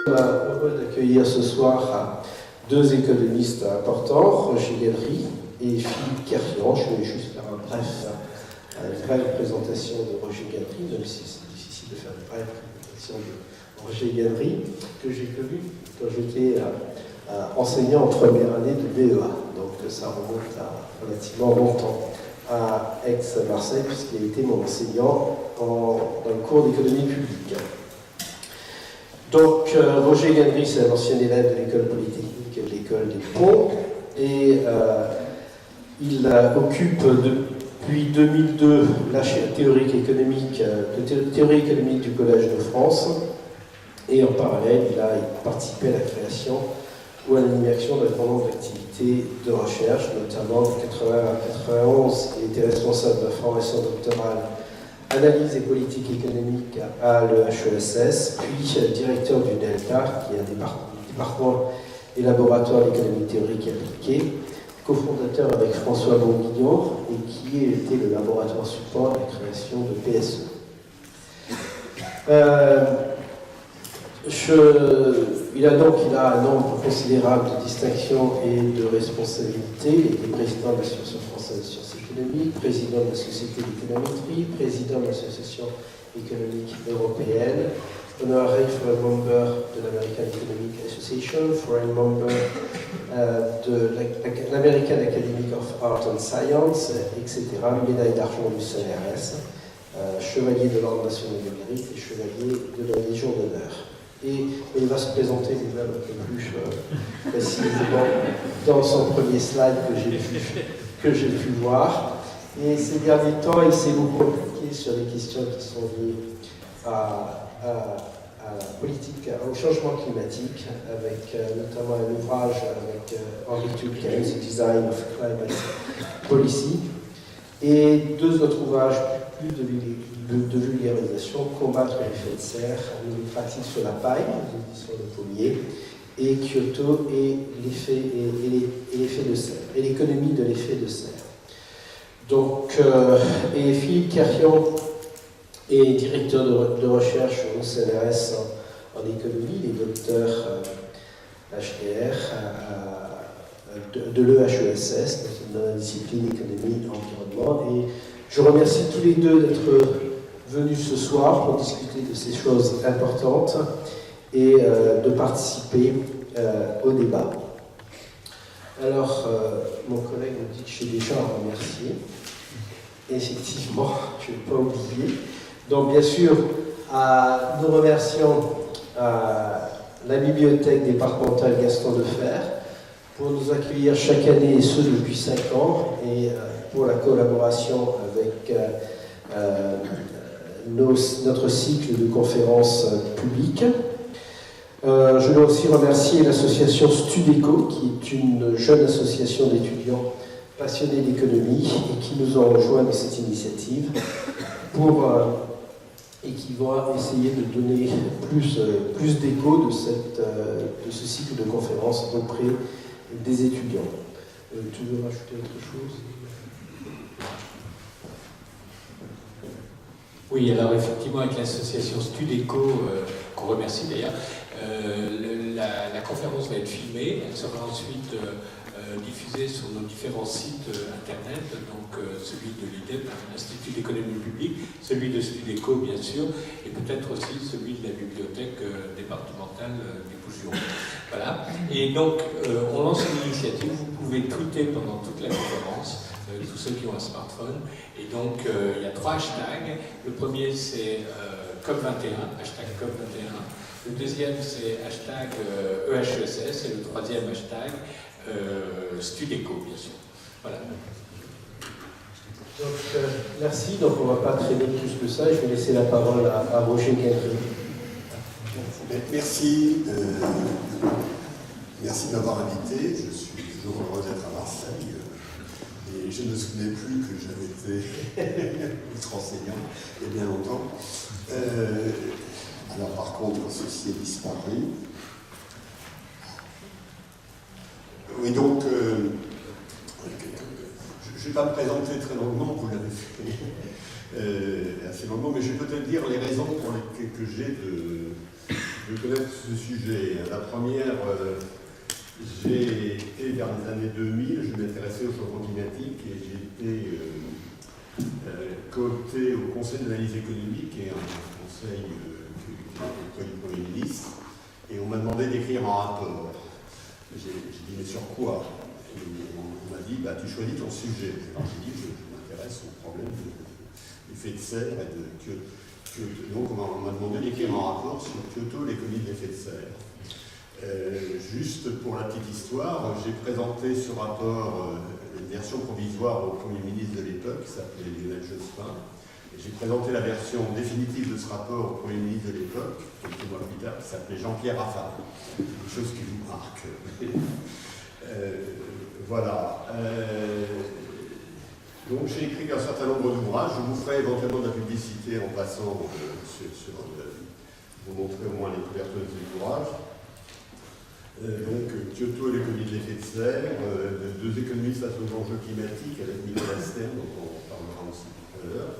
Heureux d'accueillir ce soir deux économistes importants, Roger Galery et Philippe Kerfian. Je vais juste faire une brève présentation de Roger Galery, même si c'est difficile de faire une brève présentation de Roger Galery, que j'ai connu quand j'étais enseignant en première année de BEA. Donc ça remonte à relativement longtemps, à Aix-Marseille, puisqu'il a été mon enseignant dans le cours d'économie publique. Donc, Roger Galery, c'est un ancien élève de l'école polytechnique de l'école des Ponts, et il occupe depuis 2002 la chaire théorie économique du Collège de France, et en parallèle, il a participé à la création ou à l'animation d'un grand nombre d'activités de recherche, notamment de 1980 à 1991, il était responsable de la formation doctorale analyse et politique économique à l'EHESS, puis directeur du DELTA, qui est un département et laboratoire d'économie théorique appliquée, cofondateur avec François Bourguignon, et qui était le laboratoire support de la création de PSE. Il a un nombre considérable de distinctions et de responsabilités. Il était président de l'Association française de sciences économiques, président de la Société d'économétrie, président de l'Association économique européenne, honorary foreign member de l'American Economic Association, foreign member de l'American Academy of Art and Science, etc., médaille d'argent du CNRS, chevalier de l'Ordre national du mérite et chevalier de la Légion d'honneur. Et il va se présenter lui-même un peu plus précisément dans son premier slide que j'ai pu voir. Et ces derniers temps, il s'est beaucoup impliqué sur les questions qui sont liées à la politique, au changement climatique, avec notamment un ouvrage avec Henri Tulkens, Design of Climate Policy, et deux autres ouvrages plus de vulgarisation, Combattre l'effet de serre, une pratique sur la paille, l'édition de Pommier, et Kyoto et l'effet de serre, et l'économie de l'effet de serre. Donc, et Philippe Kerfian est directeur de recherche au CNRS en économie, il est docteur HDR de l'EHESS, dans la discipline économie et environnement. Et je remercie tous les deux d'être venus ce soir pour discuter de ces choses importantes et de participer au débat. Alors, mon collègue me dit que j'ai déjà à remercier. Effectivement, je ne vais pas oublier. Donc, bien sûr, nous remercions la bibliothèque départementale Gaston Defferre pour nous accueillir chaque année, et ce depuis 5 ans, et pour la collaboration avec notre cycle de conférences publiques. Je dois aussi remercier l'association Studeco, qui est une jeune association d'étudiants passionnés d'économie et qui nous ont rejoints dans cette initiative et qui va essayer de donner plus d'écho de ce cycle de conférences auprès des étudiants. Tu veux rajouter autre chose ? Oui, alors effectivement, avec l'association Studeco, qu'on remercie d'ailleurs, la conférence va être filmée, elle sera ensuite diffusée sur nos différents sites internet, donc celui de l'IDEP, l'Institut d'économie publique, celui de Studeco bien sûr, et peut-être aussi celui de la bibliothèque départementale des Bouches-du-Rhône. Voilà. Et donc, on lance une initiative, vous pouvez tweeter pendant toute la conférence, tous ceux qui ont un smartphone. Et donc, il y a 3 hashtags. Le premier, c'est COP21, hashtag COP21. Le deuxième, c'est hashtag EHESS. Et le troisième hashtag Studeco, bien sûr. Voilà. Donc, merci. Donc, on ne va pas traîner plus que ça. Je vais laisser la parole à Roger Galery. Merci. Merci de m'avoir invité. Je suis toujours heureux d'être à Marseille. Et je ne me souvenais plus que j'avais été votre enseignant il y a bien longtemps. Alors par contre, ceci est disparu. Oui, donc, je ne vais pas me présenter très longuement, vous l'avez fait assez longuement, mais je vais peut-être dire les raisons pour lesquelles que j'ai de connaître ce sujet. La première, j'ai été vers les années 2000, je m'intéressais au changement climatique et j'ai été coopté au Conseil d'analyse économique, qui est un conseil auprès du Premier ministre, et on m'a demandé d'écrire un rapport. J'ai dit, mais sur quoi? Et on m'a dit, bah, tu choisis ton sujet. Alors j'ai dit, je m'intéresse au problème du effet de serre et de donc on m'a demandé d'écrire un rapport sur Kyoto, l'économie de l'effet de serre. Juste pour la petite histoire, j'ai présenté ce rapport, une version provisoire au Premier ministre de l'époque, qui s'appelait Lionel Jospin. J'ai présenté la version définitive de ce rapport au Premier ministre de l'époque, quelques mois plus tard, qui s'appelait Jean-Pierre Raffarin. Une chose qui vous marque. Voilà. Donc j'ai écrit un certain nombre d'ouvrages. Je vous ferai éventuellement de la publicité en passant pour montrer au moins les couvertures de ces ouvrages. Donc Kyoto et l'économie de l'effet de serre, deux économistes face aux enjeux climatiques avec Nicolas Stern, dont on parlera aussi tout à l'heure.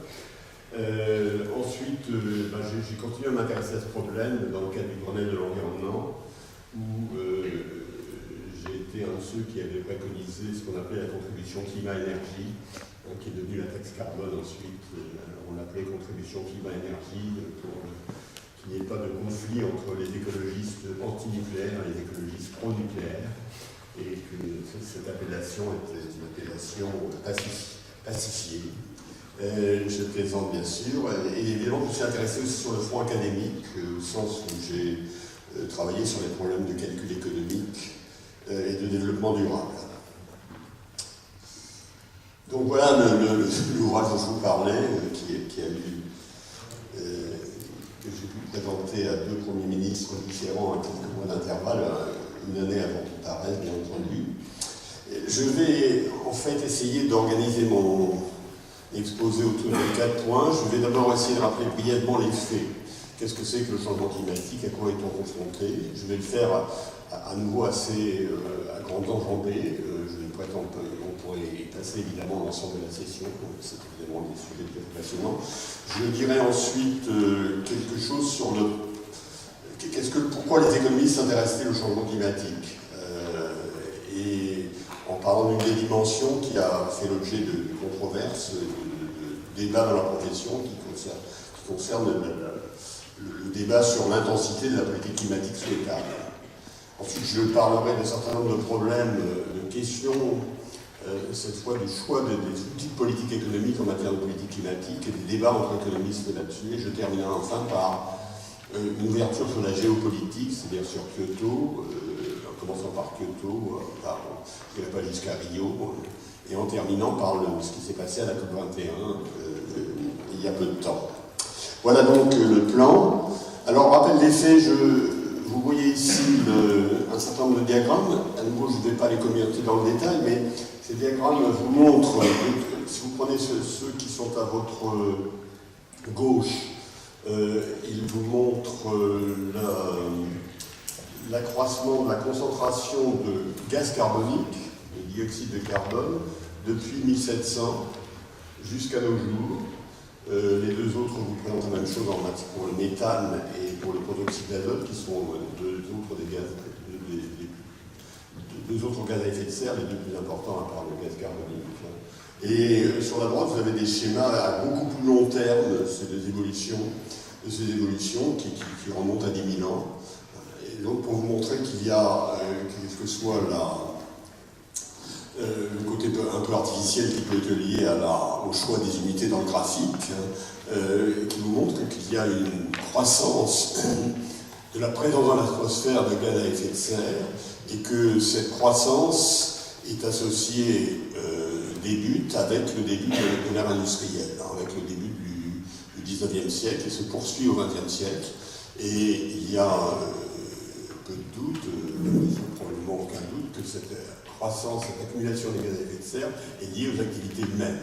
Ensuite, j'ai continué à m'intéresser à ce problème dans le cadre du Grenelle de l'environnement, où j'ai été un de ceux qui avaient préconisé ce qu'on appelait la contribution climat-énergie, qui est devenue la taxe carbone ensuite. On l'appelait contribution climat-énergie pour qu'il n'y ait pas de conflit entre les écologistes anti-nucléaires et les écologistes pro-nucléaires, et que cette appellation était une appellation pacifiée. Je plaisante bien sûr, et évidemment je me suis intéressé aussi sur le front académique, au sens où j'ai travaillé sur les problèmes de calcul économique et de développement durable. Donc voilà l'ouvrage dont je vous parlais, que j'ai pu présenter à deux premiers ministres différents à quelques mois d'intervalle, une année avant qu'il paraisse, bien entendu. Je vais en fait essayer d'organiser mon exposé autour de 4 points. Je vais d'abord essayer de rappeler brièvement les faits. Qu'est-ce que c'est que le changement climatique? À quoi est-on confronté? Je vais le faire à nouveau assez à grande enjambée. Je ne prétends pas, on pourrait y passer évidemment l'ensemble de la session, c'est évidemment des sujets très passionnants. Je dirai ensuite quelque chose sur pourquoi les économistes s'intéressaient au changement climatique. Et en parlant d'une des dimensions qui a fait l'objet de controverses, de débats dans la profession qui concerne le débat sur l'intensité de la politique climatique souhaitable. Ensuite, je parlerai d'un certain nombre de problèmes, de questions, cette fois du choix des outils de politique économique en matière de politique climatique et des débats entre économistes là-dessus. Et je terminerai enfin par une ouverture sur la géopolitique, c'est-à-dire sur Kyoto, en commençant par Kyoto, je n'irai pas jusqu'à Rio, et en terminant par ce qui s'est passé à la COP21 il y a peu de temps. Voilà donc le plan. Alors, rappel des faits, vous voyez ici un certain nombre de diagrammes. À nouveau, je ne vais pas les commenter dans le détail, mais ces diagrammes vous montrent, si vous prenez ceux qui sont à votre gauche, ils vous montrent l'accroissement de la concentration de gaz carbonique, de dioxyde de carbone, depuis 1700 jusqu'à nos jours. Les deux autres vous présentent la même chose pour le méthane et pour le protoxyde d'azote, qui sont deux autres gaz à effet de serre, les deux plus importants à part le gaz carbonique. Et sur la droite, vous avez des schémas à beaucoup plus long terme, ces évolutions qui remontent à 10 000 ans. Et donc pour vous montrer qu'il y a, quel que soit le côté un peu artificiel qui peut être lié au choix des unités dans le graphique, qui vous montre qu'il y a une croissance de la présence dans l'atmosphère de gaz à effet de serre et que cette croissance est associée, débute avec le début de l'ère industrielle, avec le début du 19e siècle et se poursuit au 20e siècle. Et il y a peu de doute, probablement aucun doute, que cette croissance, cette accumulation des gaz à effet de serre est liée aux activités humaines.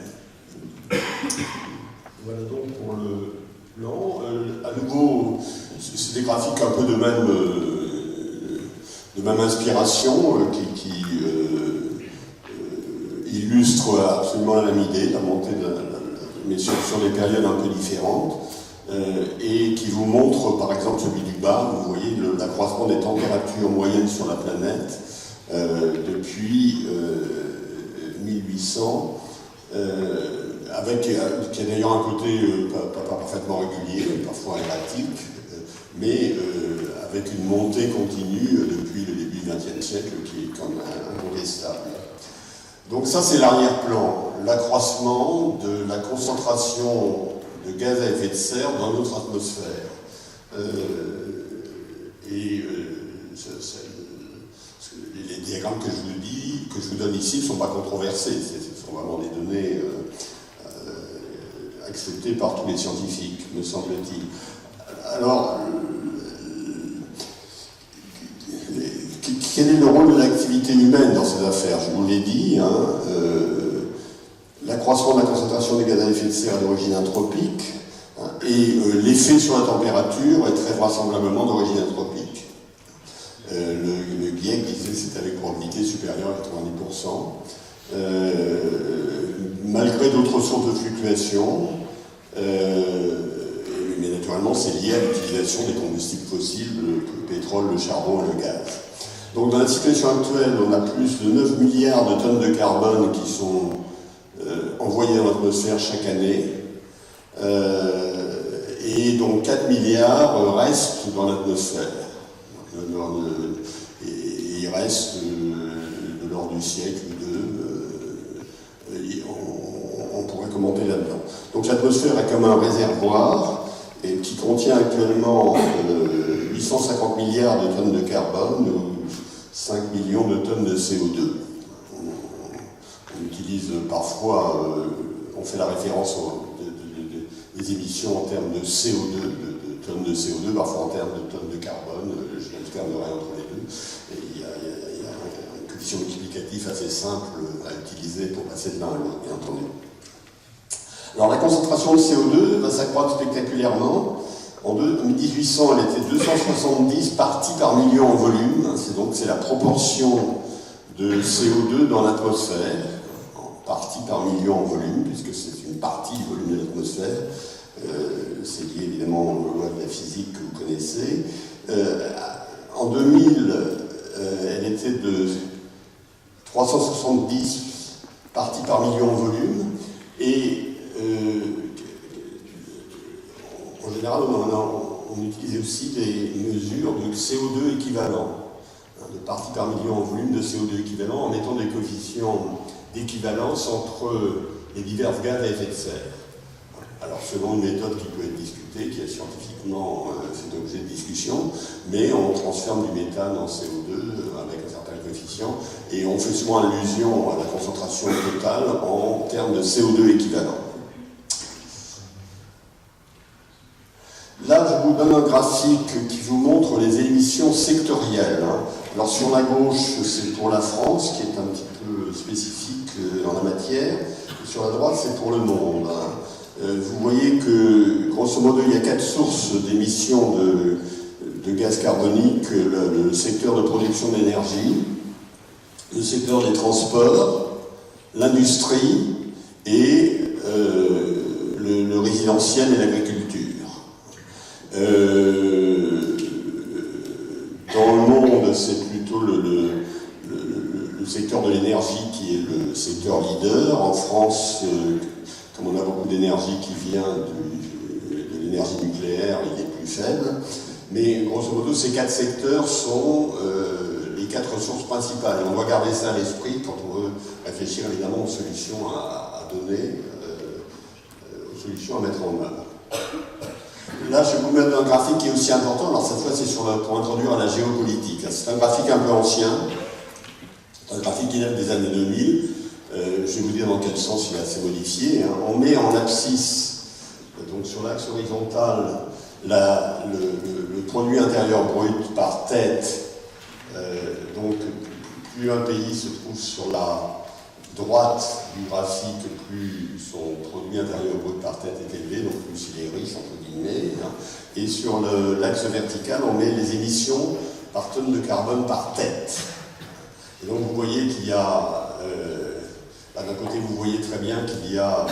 Voilà donc pour le plan. À nouveau, c'est des graphiques un peu de même inspiration qui illustrent absolument la même idée, la montée mais sur des périodes un peu différentes. et qui vous montre, par exemple, celui du bas, vous voyez l'accroissement des températures moyennes sur la planète depuis 1800, qui a d'ailleurs un côté pas parfaitement régulier, parfois erratique, mais avec une montée continue depuis le début du XXe siècle qui est comme incontestable. Donc ça, c'est l'arrière-plan, l'accroissement de la concentration de gaz à effet de serre dans notre atmosphère. Les diagrammes que je vous donne ici ne sont pas controversés, ce sont vraiment des données acceptées par tous les scientifiques, me semble-t-il. Alors, quel est le rôle de l'activité humaine dans ces affaires? Je vous l'ai dit, l'accroissement de la concentration des gaz à effet de serre est d'origine anthropique, et l'effet sur la température est très vraisemblablement d'origine anthropique. Le GIEC disait que c'était avec probabilité supérieure à 90%. Malgré d'autres sources de fluctuation, mais naturellement c'est lié à l'utilisation des combustibles fossiles, le pétrole, le charbon et le gaz. Donc dans la situation actuelle, on a plus de 9 milliards de tonnes de carbone qui sont envoyées dans l'atmosphère chaque année, et donc 4 milliards restent dans l'atmosphère. Et il reste de l'ordre du siècle ou deux, on pourrait commenter là-dedans. Donc l'atmosphère est comme un réservoir et qui contient actuellement 850 milliards de tonnes de carbone ou 5 millions de tonnes de CO2. On utilise parfois, on fait la référence des émissions en termes de CO2, de tonnes de CO2, parfois en termes de tonnes de carbone, je n'alternerai entre les deux. Et il y a un coefficient multiplicatif assez simple à utiliser pour passer de l'un à l'autre, bien entendu. Alors la concentration de CO2 va s'accroître spectaculairement. En 1800, elle était 270 parties par million en volume. C'est la proportion de CO2 dans l'atmosphère, en parties par million en volume, puisque c'est une partie du volume de l'atmosphère. C'est lié évidemment aux lois de la physique que vous connaissez. En 2000, elle était de 370 parties par million en volume. Et en général, on utilisait aussi des mesures de CO2 équivalent, de parties par million en volume de CO2 équivalent, en mettant des coefficients d'équivalence entre les divers gaz à effet de serre. Alors, selon une méthode qui peut être discutée, qui est scientifiquement fait objet de discussion, mais on transforme du méthane en CO2 avec un certain coefficient, et on fait souvent allusion à la concentration totale en termes de CO2 équivalent. Là, je vous donne un graphique qui vous montre les émissions sectorielles. Alors, sur la gauche, c'est pour la France, qui est un petit peu spécifique en la matière. Et sur la droite, c'est pour le monde. Vous voyez que, grosso modo, il y a 4 sources d'émissions de gaz carbonique. Le secteur de production d'énergie, le secteur des transports, l'industrie et le résidentiel et l'agriculture. Dans le monde, c'est plutôt le secteur de l'énergie qui est le secteur leader. En France, comme on a beaucoup d'énergie qui vient de l'énergie nucléaire, il est plus faible. Mais grosso modo, ces 4 secteurs sont les 4 ressources principales. Et on doit garder ça à l'esprit quand on veut réfléchir évidemment aux solutions à donner, aux solutions à mettre en œuvre. Là, je vais vous mettre un graphique qui est aussi important. Alors cette fois, c'est pour introduire à la géopolitique. C'est un graphique un peu ancien. C'est un graphique qui date des années 2000. Je vais vous dire dans quel sens il est assez modifié. On met en abscisse, donc sur l'axe horizontal, le produit intérieur brut par tête. Donc, plus un pays se trouve sur la droite du graphique, plus son produit intérieur brut par tête est élevé, donc plus il est riche, entre guillemets. Et sur l'axe vertical, on met les émissions par tonne de carbone par tête. Et donc vous voyez qu'il y a, d'un côté vous voyez très bien qu'il y a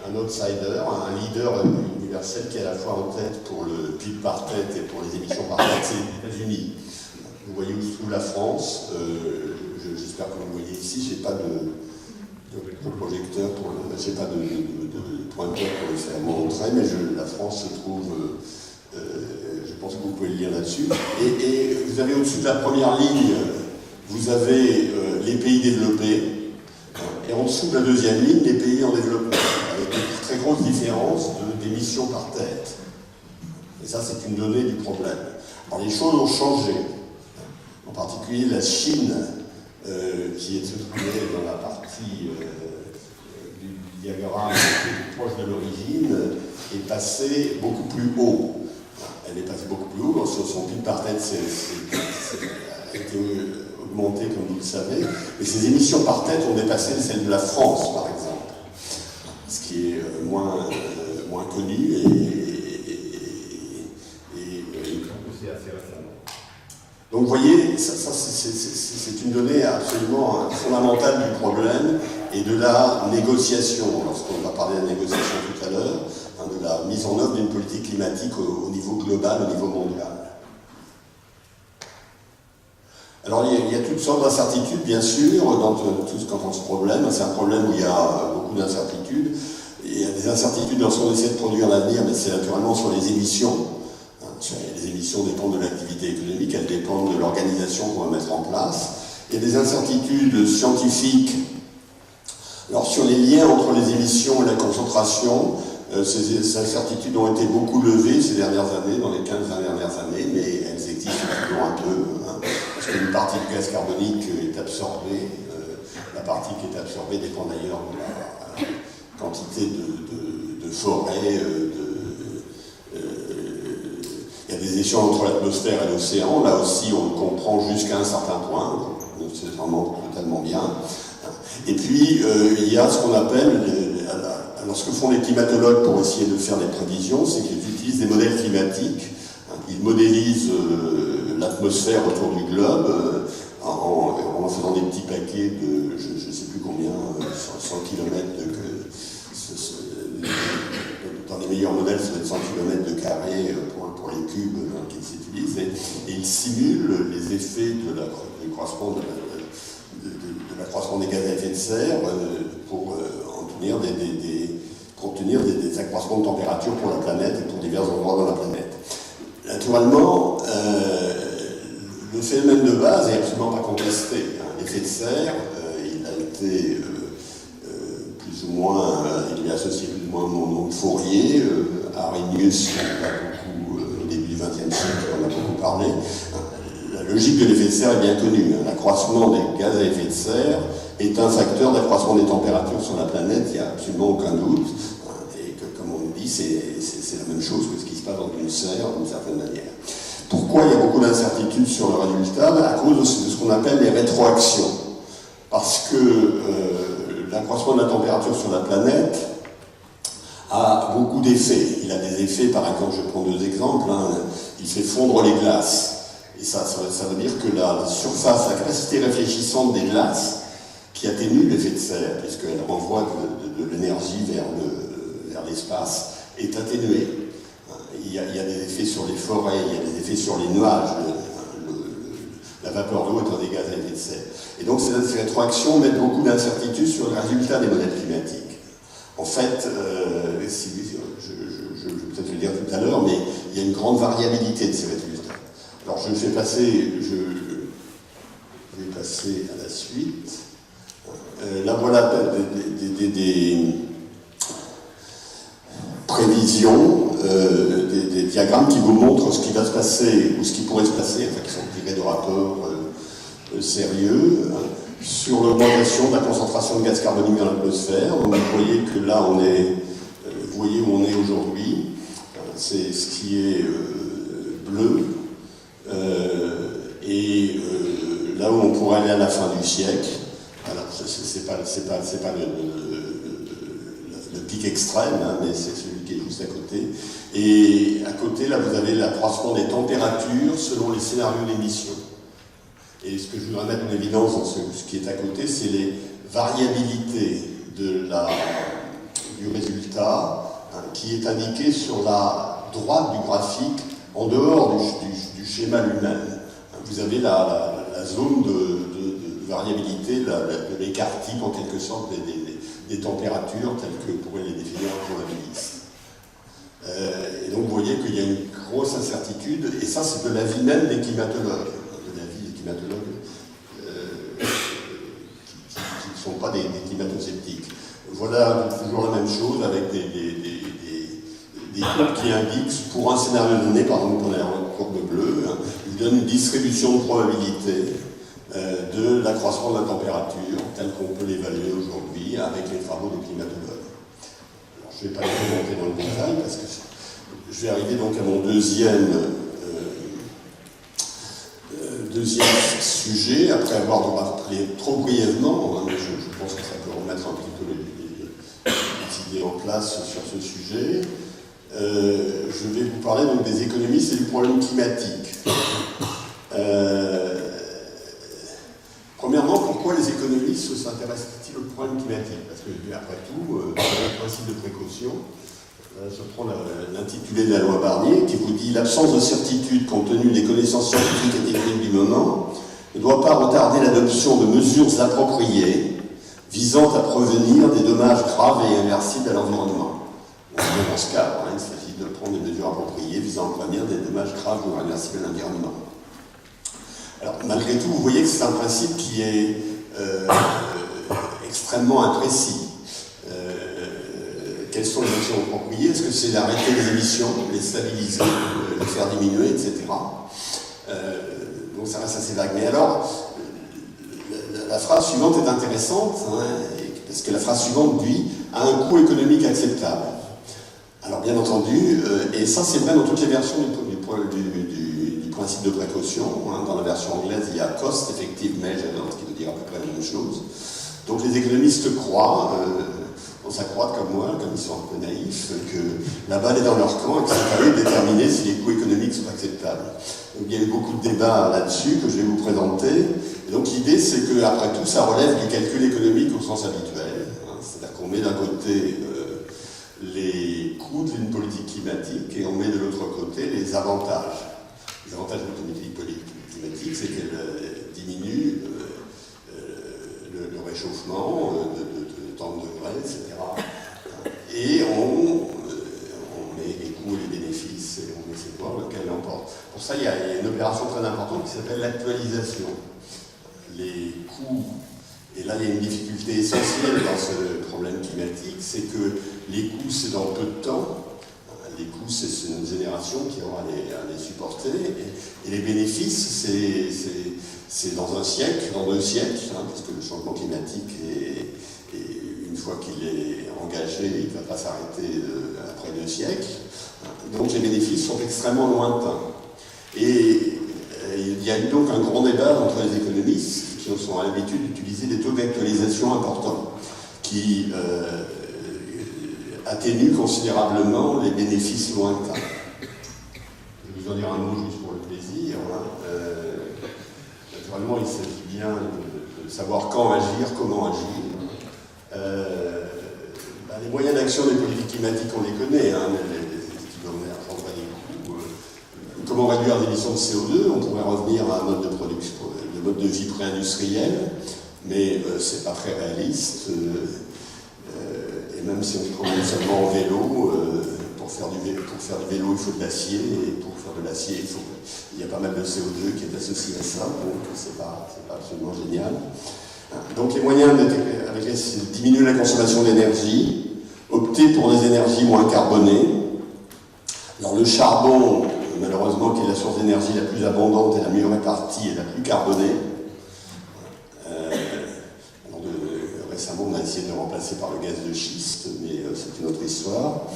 un outsider, un leader universel qui est à la fois en tête pour le PIB par tête et pour les émissions par tête, c'est les États-Unis. Vous voyez sous la France, j'espère que vous le voyez ici, j'ai pas de projecteur, j'ai pas de pointeur pour le faire montrer, mais la France se trouve, je pense que vous pouvez le lire là-dessus. Et vous avez au-dessus de la première ligne, vous avez les pays développés, et en dessous de la deuxième ligne, les pays en développement, avec une très grosse différence d'émissions par tête. Et ça, c'est une donnée du problème. Alors, les choses ont changé. En particulier, la Chine, qui est se trouvée dans la partie du diagramme qui est proche de l'origine, est passée beaucoup plus haut. Elle est passée beaucoup plus haut, son PIB par tête a été augmenté, comme vous le savez, mais ses émissions par tête ont dépassé celles de la France, par exemple, ce qui est moins connu et c'est assez récemment. Donc vous voyez, c'est une donnée absolument fondamentale du problème et de la négociation, lorsqu'on va parler de la négociation tout à l'heure, de la mise en œuvre d'une politique climatique au niveau global, au niveau mondial. Alors il y a toutes sortes d'incertitudes, bien sûr, dans tout ce qu'entend ce problème. C'est un problème où il y a beaucoup d'incertitudes. Il y a des incertitudes lorsqu'on essaie de produire l'avenir, mais c'est naturellement sur les émissions. Les émissions dépendent de l'activité économique, elles dépendent de l'organisation qu'on va mettre en place. Il y a des incertitudes scientifiques. Alors sur les liens entre les émissions et la concentration, ces incertitudes ont été beaucoup levées ces dernières années, dans les 15 dernières années, mais elles existent toujours un peu, parce qu'une partie du gaz carbonique est absorbée, la partie qui est absorbée dépend d'ailleurs de la quantité de forêt, il y a des échanges entre l'atmosphère et l'océan, là aussi on le comprend jusqu'à un certain point, c'est vraiment totalement bien. Et puis il y a ce qu'on appelle, alors ce que font les climatologues pour essayer de faire des prévisions, c'est qu'ils utilisent des modèles climatiques, ils modélisent l'atmosphère autour du globe en faisant des petits paquets de, je ne sais plus combien, 100 km dans les meilleurs modèles, ça doit être 100 km de carré pour les cubes qu'ils utilisent, et ils simulent les effets du croissement de l'accroissement des gaz à effet de serre pour obtenir des accroissements de température pour la planète et pour divers endroits dans la planète. Naturellement, le phénomène de base n'est absolument pas contesté. L'effet de serre, il a été plus ou moins, il est associé plus ou moins au nom de Fourier, Arrhenius, au début du XXe siècle, on a beaucoup parlé. La logique de l'effet de serre est bien connue. L'accroissement des gaz à effet de serre est un facteur d'accroissement des températures sur la planète, il n'y a absolument aucun doute. Et que, comme on le dit, c'est la même chose que ce qui se passe dans une serre, d'une certaine manière. Pourquoi il y a beaucoup d'incertitudes sur le résultat? À cause de ce qu'on appelle les rétroactions. Parce que l'accroissement de la température sur la planète a beaucoup d'effets. Il a des effets, par exemple, je prends deux exemples, il fait fondre les glaces. Et ça veut dire que la surface, la capacité réfléchissante des glaces, qui atténue l'effet de serre, puisqu'elle renvoie de l'énergie vers l'espace, est atténuée. Il y a des effets sur les forêts, il y a des effets sur les nuages. La vapeur d'eau est un des gaz à effet de serre. Et donc ces rétroactions mettent beaucoup d'incertitudes sur le résultat des modèles climatiques. En fait, je vais peut-être le dire tout à l'heure, mais il y a une grande variabilité de ces résultats. Alors je vais passer à la suite. Là voilà des prévisions, des diagrammes qui vous montrent ce qui va se passer ou ce qui pourrait se passer, enfin qui sont tirés de rapports sérieux, sur l'augmentation de la concentration de gaz carbonique dans l'atmosphère. Donc vous voyez que là vous voyez où on est aujourd'hui, c'est ce qui est bleu. Là où on pourrait aller à la fin du siècle, alors c'est pas le pic extrême, mais c'est celui qui est juste à côté. Et à côté, là, vous avez l'accroissement des températures selon les scénarios d'émission. Et ce que je voudrais mettre en évidence dans ce qui est à côté, c'est les variabilités de du résultat, hein, qui est indiqué sur la droite du graphique, en dehors du schéma lui-même. Vous avez la zone de variabilité, de l'écart type en quelque sorte des températures telles que pourraient les définir un probabiliste. Et donc vous voyez qu'il y a une grosse incertitude, et ça c'est de l'avis même des climatologues, qui ne sont pas des climato-sceptiques. Voilà toujours la même chose avec des courbes qui indiquent, pour un scénario donné, par exemple on a une courbe bleue, hein, ils donnent une distribution de probabilité de l'accroissement de la température, telle qu'on peut l'évaluer aujourd'hui avec les travaux des climatologues. Alors, je ne vais pas les commenter dans le détail, parce que je vais arriver donc à mon deuxième sujet, après avoir rappelé trop brièvement, hein, mais je pense que ça peut remettre un petit peu les idées en place sur ce sujet. Je vais vous parler donc des économistes et du problème climatique. Premièrement, pourquoi les économistes s'intéressent-ils au problème climatique? Parce que, après tout, le principe de précaution, je prends l'intitulé de la loi Barnier, qui vous dit « L'absence de certitude compte tenu des connaissances scientifiques et techniques du moment ne doit pas retarder l'adoption de mesures appropriées visant à prévenir des dommages graves et irréversibles à l'environnement. » Dans ce cas, il s'agit de prendre des mesures appropriées visant à prévenir des dommages graves ou irréversibles à l'environnement. Alors, malgré tout, vous voyez que c'est un principe qui est extrêmement imprécis. Quelles sont les actions appropriées? Est-ce que c'est d'arrêter les émissions, les stabiliser, les faire diminuer, etc. Donc ça reste assez vague. Mais alors, la phrase suivante est intéressante, hein, parce que la phrase suivante dit « à un coût économique acceptable ». Alors bien entendu, et ça c'est vrai dans toutes les versions du principe de précaution, hein. Dans la version anglaise il y a « cost effective measure », qui veut dire à peu près la même chose. Donc les économistes croient, on s'accroît comme moi, comme ils sont un peu naïfs, que la balle est dans leur camp et que c'est à eux de déterminer si les coûts économiques sont acceptables. Donc il y a eu beaucoup de débats là-dessus que je vais vous présenter. Et donc l'idée c'est qu'après tout ça relève du calcul économique au sens habituel, hein. C'est-à-dire qu'on met d'un côté les coûts d'une politique climatique et on met de l'autre côté les avantages. Les avantages d'une politique climatique, c'est qu'elle diminue le réchauffement de tant de degrés, etc. Et on met les coûts et les bénéfices et on essaie de voir lequel l'emporte. Pour ça, il y a une opération très importante qui s'appelle l'actualisation. Les coûts, et là il y a une difficulté essentielle dans ce problème climatique, c'est que les coûts c'est dans peu de temps, les coûts c'est une génération qui aura à les supporter, et les bénéfices c'est dans un siècle, dans 2 siècles, hein, parce que le changement climatique une fois qu'il est engagé, il ne va pas s'arrêter après 2 siècles. Donc les bénéfices sont extrêmement lointains. Et il y a eu donc un grand débat entre les économistes qui ont l'habitude d'utiliser des taux d'actualisation importants, qui atténuent considérablement les bénéfices lointains. Je vais vous en dire un mot juste pour le plaisir. Naturellement, il s'agit bien de savoir quand agir, comment agir. Les moyens d'action des politiques climatiques, on les connaît, hein, les études engendrent des coûts. Comment réduire les émissions de CO2? On pourrait revenir à un mode de production, de mode de vie pré-industriel, mais c'est pas très réaliste. Et même si on se promène seulement en vélo, pour faire du vélo, il faut de l'acier, et pour faire de l'acier, il y a pas mal de CO2 qui est associé à ça, donc c'est pas absolument génial. Donc les moyens avec c'est diminuer la consommation d'énergie, opter pour des énergies moins carbonées. Alors le charbon, malheureusement, qui est la source d'énergie la plus abondante et la mieux répartie et la plus carbonée. Récemment, on a essayé de le remplacer par le gaz de schiste, mais c'est une autre histoire.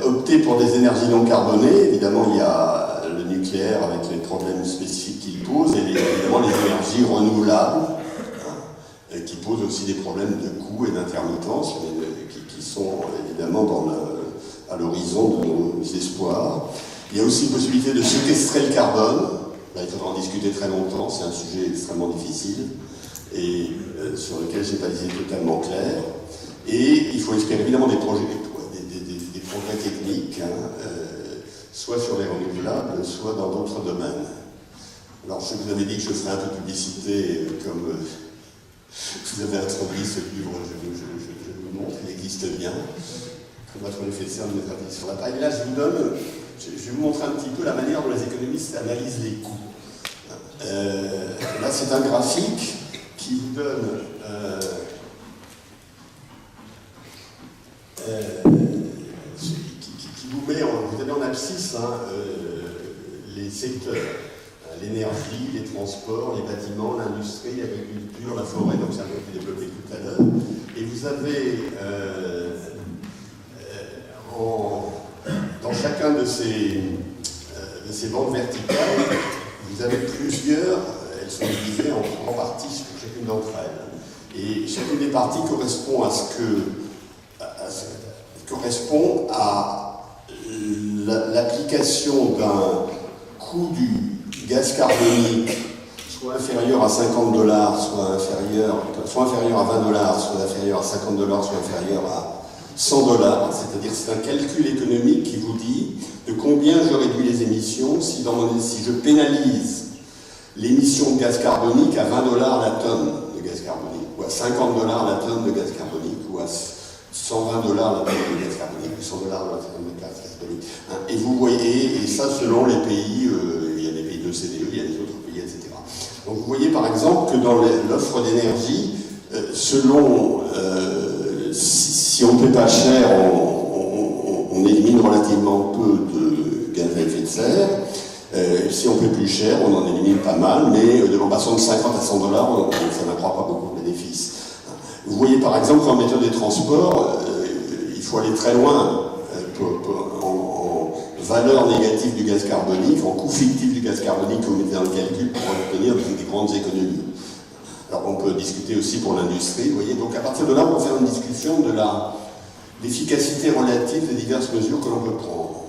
Opter pour des énergies non carbonées, évidemment, il y a le nucléaire avec les problèmes spécifiques qu'il pose, et évidemment les énergies renouvelables, qui posent aussi des problèmes de coût et d'intermittence, qui sont évidemment à l'horizon de nos espoirs. Il y a aussi une possibilité de séquestrer le carbone. Là, il faudra en discuter très longtemps, c'est un sujet extrêmement difficile et sur lequel je n'ai pas d'idée totalement claire. Et il faut espérer évidemment des progrès techniques, soit sur les renouvelables, soit dans d'autres domaines. Alors, je vous avais dit que je ferais un peu de publicité, comme vous avez introduit ce livre, je vous montre, il existe bien. Combattre l'effet de serre de mes articles sur la paille. Et là, je vais vous montrer un petit peu la manière dont les économistes analysent les coûts. Là, c'est un graphique qui vous donne qui vous met vous avez en abscisse les secteurs, l'énergie, les transports, les bâtiments, l'industrie, l'agriculture, la forêt, donc ça a été développé tout à l'heure. Et vous avez dans chacun de ces bandes verticales, vous avez plusieurs, elles sont divisées en 3 parties sur chacune d'entre elles. Et chacune des parties correspond à l'application d'un coût du gaz carbonique soit inférieur à 50 $, soit inférieur à 20 $, soit inférieur à 50 $, soit inférieur à 100 $, c'est-à-dire c'est un calcul économique qui vous dit de combien je réduis les émissions si je pénalise l'émission de gaz carbonique à 20 $ la tonne de gaz carbonique, ou à 50 $ la tonne de gaz carbonique, ou à 120 $ la tonne de gaz carbonique, ou 100 $ la tonne de gaz carbonique. Et vous voyez, et ça selon les pays, il y a des pays de l'OCDE, il y a des autres pays, etc. Donc vous voyez par exemple que dans l'offre d'énergie, selon si on ne paie pas cher, on élimine relativement peu de gaz à effet de serre. Si on paie plus cher, on en élimine pas mal, mais en passant de 50 à 100 $, ça n'accroît pas beaucoup de bénéfices. Vous voyez par exemple qu'en méthode des transports, il faut aller très loin en valeur négative du gaz carbonique, en coût fictif du gaz carbonique que vous mettez dans le calcul pour obtenir des grandes économies. Alors on peut discuter aussi pour l'industrie, vous voyez. Donc à partir de là, on peut faire une discussion de l'efficacité relative des diverses mesures que l'on peut prendre.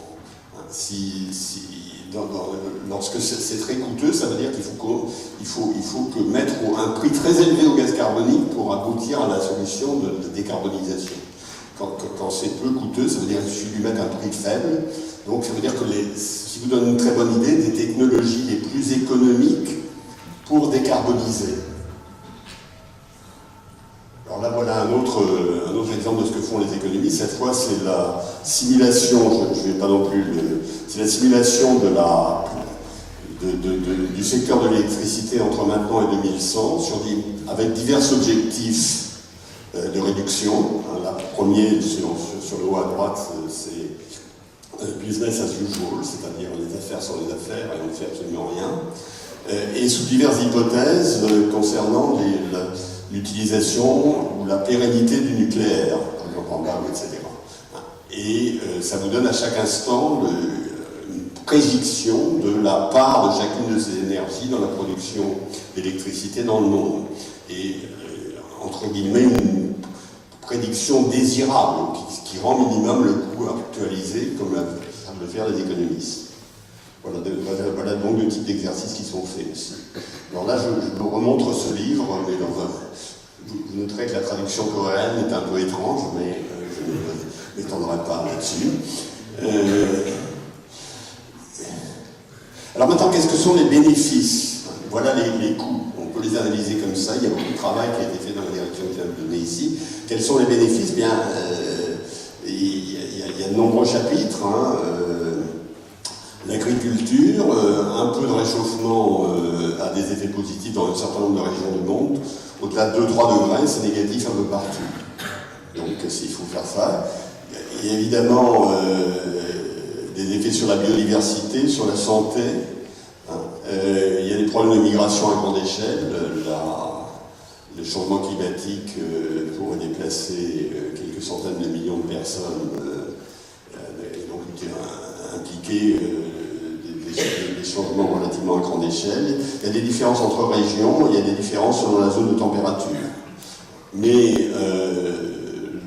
Lorsque c'est très coûteux, ça veut dire qu'il faut que mettre un prix très élevé au gaz carbonique pour aboutir à la solution de décarbonisation. Quand c'est peu coûteux, ça veut dire qu'il suffit de lui mettre un prix faible. Donc ça veut dire que si vous donne une très bonne idée, des technologies les plus économiques pour décarboniser. Alors là, voilà un autre exemple de ce que font les économistes. Cette fois, c'est la simulation, je ne vais pas non plus c'est la simulation du secteur de l'électricité entre maintenant et 2100, avec divers objectifs de réduction. Le premier, sur le haut à droite, c'est business as usual, c'est-à-dire les affaires sont les affaires et on ne fait absolument rien. Et sous diverses hypothèses concernant l'utilisation ou la pérennité du nucléaire, par exemple en Barbe, etc. Et ça vous donne à chaque instant une prédiction de la part de chacune de ces énergies dans la production d'électricité dans le monde. Et entre guillemets, une prédiction désirable qui rend minimum le coût actualisé, comme savent le faire les économistes. Voilà donc deux types d'exercices qui sont faits aussi. Alors là, je vous remontre ce livre, mais vous noterez que la traduction coréenne est un peu étrange, mais je ne m'étendrai pas là-dessus. Alors maintenant, qu'est-ce que sont les bénéfices? Voilà les coûts. On peut les analyser comme ça. Il y a beaucoup de travail qui a été fait dans la direction que j'ai donnée ici. Quels sont les bénéfices? Bien, il y a de nombreux chapitres. L'agriculture, un peu de réchauffement a des effets positifs dans un certain nombre de régions du monde. Au-delà de 2-3 degrés, c'est négatif un peu partout. Donc, s'il faut faire ça. Il y a évidemment des effets sur la biodiversité, sur la santé. Il y a des problèmes de migration à grande échelle. Le changement climatique pourrait déplacer quelques centaines de millions de personnes et donc impliquer des changements relativement à grande échelle. Il y a des différences entre régions, il y a des différences selon la zone de température. Mais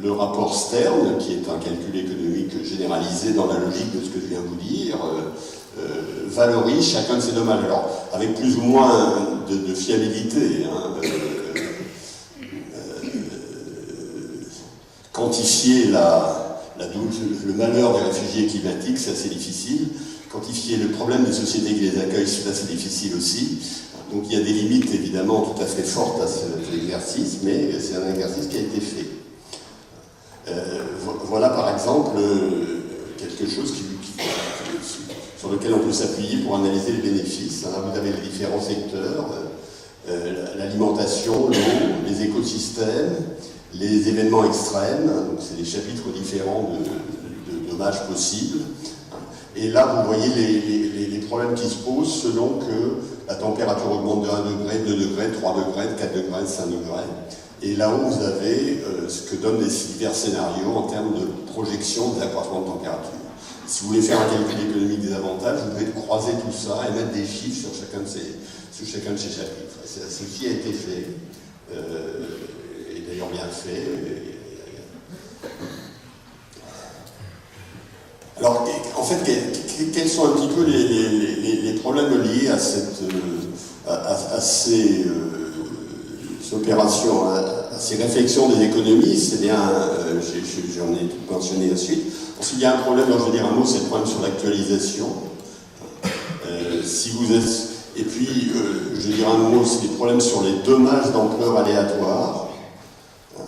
le rapport Stern, qui est un calcul économique généralisé dans la logique de ce que je viens de vous dire, valorise chacun de ces dommages. Alors, avec plus ou moins de fiabilité. quantifier le malheur des réfugiés climatiques, c'est assez difficile. Quantifier le problème des sociétés qui les accueillent, c'est assez difficile aussi. Donc il y a des limites évidemment tout à fait fortes à cet exercice, mais c'est un exercice qui a été fait. Voilà par exemple quelque chose sur lequel on peut s'appuyer pour analyser les bénéfices. Là, vous avez les différents secteurs, l'alimentation, l'eau, les écosystèmes, les événements extrêmes, donc c'est des chapitres différents de dommages possibles. Et là, vous voyez les problèmes qui se posent selon que la température augmente de 1 degré, 2 degrés, 3 degrés, 4 degrés, 5 degrés. Et là-haut, vous avez ce que donnent les divers scénarios en termes de projection des accroissements de température. Si vous voulez faire un calcul économique des avantages, vous devez croiser tout ça et mettre des chiffres sur chacun de ces chapitres. Ce qui a été fait, et d'ailleurs bien fait. Alors, en fait, quels sont un petit peu les problèmes liés à ces opérations, à ces réflexions des économistes? Eh bien, j'en ai tout mentionné ensuite. Ensuite, il y a un problème, je vais dire un mot, c'est le problème sur l'actualisation. Et puis, je vais dire un mot, c'est les problèmes sur les dommages d'ampleur aléatoire.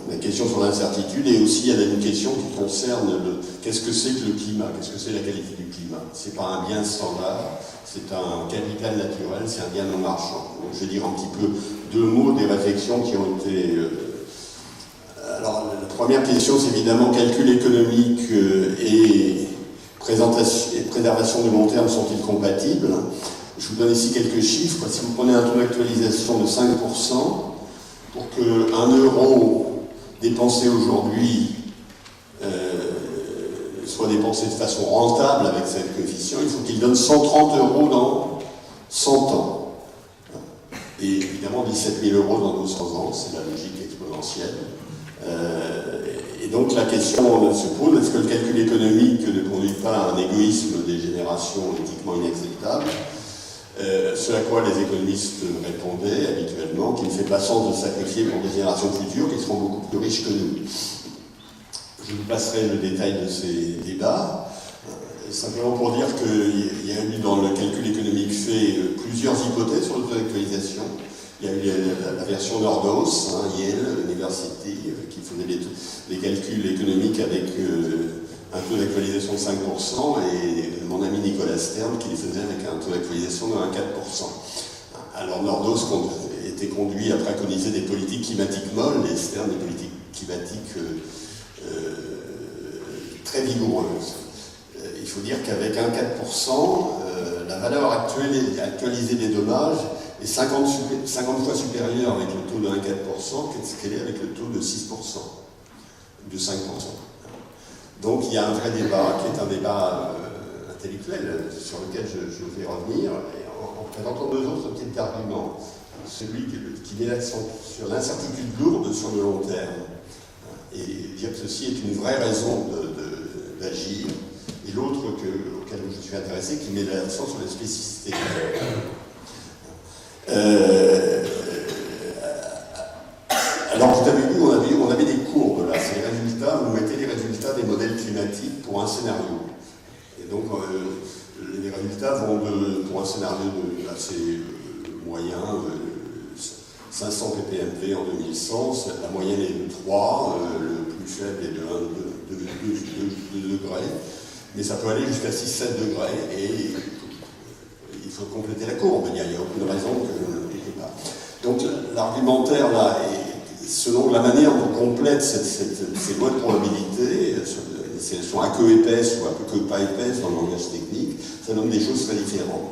La question sur l'incertitude, et aussi il y a une question qui concerne qu'est-ce que c'est que le climat, qu'est-ce que c'est la qualité du climat. C'est pas un bien standard, c'est un capital naturel, c'est un bien non marchand. Donc je vais dire un petit peu deux mots des réflexions qui ont été... Alors la première question, c'est évidemment calcul économique et préservation de long terme sont-ils compatibles? Je vous donne ici quelques chiffres. Si vous prenez un taux d'actualisation de 5%, pour que 1 euro dépensé aujourd'hui soit dépensé de façon rentable avec cette coefficient, il faut qu'il donne 130 euros dans 100 ans. Et évidemment 17 000 euros dans 200 ans, c'est la logique exponentielle. Et donc la question se pose, est-ce que le calcul économique ne conduit pas à un égoïsme des générations éthiquement inacceptable? Ce à quoi les économistes répondaient habituellement qu'il ne fait pas sens de sacrifier pour des générations futures qui seront beaucoup plus riches que nous. Je vous passerai le détail de ces débats, simplement pour dire qu'il y a eu dans le calcul économique fait plusieurs hypothèses sur l'auto-actualisation. Il y a eu la version Nordos, Yale University, qui faisait les calculs économiques avec un taux d'actualisation de 5%, et mon ami Nicolas Stern qui les faisait avec un taux d'actualisation de 1,4%. Alors Nordos était conduit à préconiser des politiques climatiques molles, et Stern des politiques climatiques très vigoureuses. Il faut dire qu'avec 1,4%, la valeur actualisée des dommages est 50 fois supérieure avec le taux de 1,4% qu'elle est avec le taux de 6%, de 5%. Donc il y a un vrai débat qui est un débat intellectuel sur lequel je vais revenir en présentant deux autres petits arguments. Celui qui met l'accent sur l'incertitude lourde sur le long terme et dire que ceci est une vraie raison d'agir, et l'autre auquel je suis intéressé qui met l'accent sur les spécificités. Alors vous avez vu, on avait des courbes là, c'est les résultats, vous mettez les résultats des modèles climatiques pour un scénario. Et donc les résultats vont pour un scénario assez moyen, 500 ppmv en 2100, la moyenne est de 3, le plus faible est de 2 degrés, mais ça peut aller jusqu'à 6-7 degrés, et il faut compléter la courbe, il n'y a aucune raison que ne le pas. Donc l'argumentaire là, selon la manière dont on complète ces lois de probabilité, si elles sont à queue épaisse ou à queue pas épaisse dans le langage technique, ça donne des choses très différentes.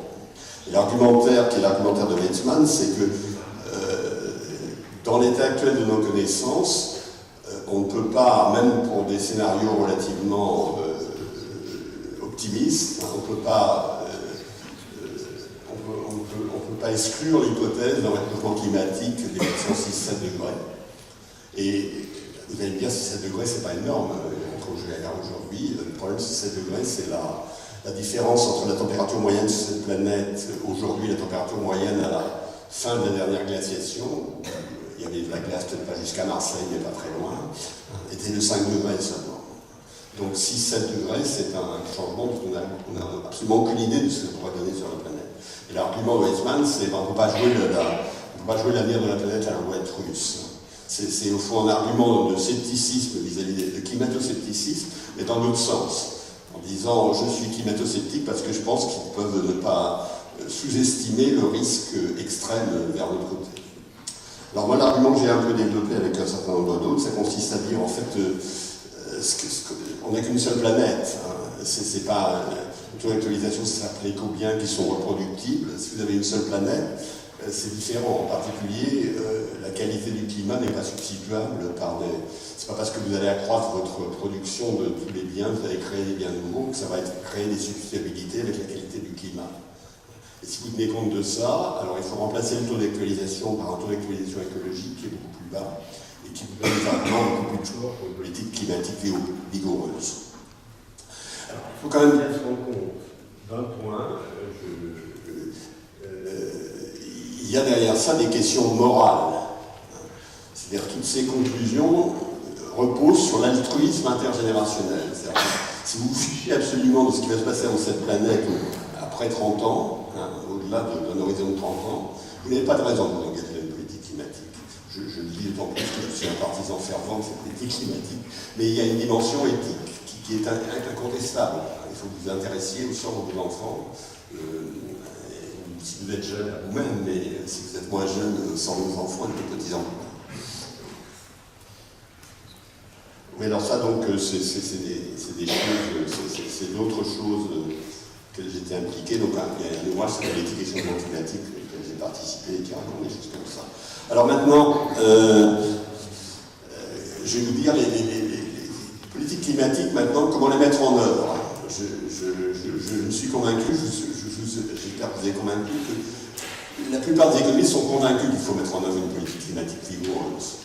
Et l'argumentaire, qui est l'argumentaire de Weizmann, c'est que dans l'état actuel de nos connaissances, on ne peut pas, même pour des scénarios relativement optimistes, on ne peut pas exclure l'hypothèse d'un réchauffement climatique des 6-7 degrés. Et vous allez me dire, 6-7 degrés, c'est pas énorme entre aujourd'hui. Le problème, 6-7 degrés, c'est la différence entre la température moyenne sur cette planète aujourd'hui et la température moyenne à la fin de la dernière glaciation. Il y avait de la glace, peut-être pas jusqu'à Marseille, mais pas très loin, était de 5 degrés seulement. Donc 6-7 degrés, c'est un changement dont on n'a absolument aucune idée de ce que ça pourrait donner sur la planète. Et l'argument de Weizmann, c'est qu'on ne peut pas jouer l'avenir de la planète à la roulette russe. C'est au fond un argument de scepticisme vis-à-vis de climato-scepticisme, mais dans l'autre sens. En disant je suis climato-sceptique parce que je pense qu'ils peuvent ne pas sous-estimer le risque extrême vers l'autre côté. Alors moi l'argument que j'ai un peu développé avec un certain nombre d'autres, ça consiste à dire en fait on n'a qu'une seule planète. Hein. C'est pas une taux d'actualisation, ça s'appelait qu'aux biens qui sont reproductibles. Si vous avez une seule planète, c'est différent. En particulier, la qualité du climat n'est pas substituable par des... C'est pas parce que vous allez accroître votre production de tous les biens, vous allez créer des biens nouveaux, que ça va créer des substituabilités avec la qualité du climat. Et si vous tenez compte de ça, alors il faut remplacer le taux d'actualisation par un taux d'actualisation écologique qui est beaucoup plus bas et qui vous donne des arguments beaucoup plus forts pour une politique climatique vigoureuse. Alors, il faut quand même bien se rendre compte d'un point. Il y a derrière ça des questions morales. C'est-à-dire toutes ces conclusions reposent sur l'altruisme intergénérationnel. Si vous vous fichez absolument de ce qui va se passer dans cette planète après 30 ans, au-delà d'un horizon de 30 ans, vous n'avez pas de raison de vous engager dans une politique climatique. Je le dis d'autant plus que je suis un partisan fervent de cette politique climatique. Mais il y a une dimension éthique qui est incontestable. Il faut que vous vous intéressiez au sort de vos enfants. Si vous êtes jeune à vous-même, mais si vous êtes moins jeune, sans vos enfants et vos petits-enfants. Mais alors ça, donc, c'est des choses, c'est d'autres choses que j'étais impliqué. Donc, il y a un ouvrage sur l'éthique et changement climatique auquel j'ai participé et qui raconte des choses comme ça. Alors maintenant, je vais vous dire les politiques climatiques, maintenant, comment les mettre en œuvre. Je me suis convaincu, j'espère que vous avez convaincu que la plupart des économistes sont convaincus qu'il faut mettre en œuvre une politique climatique vigoureuse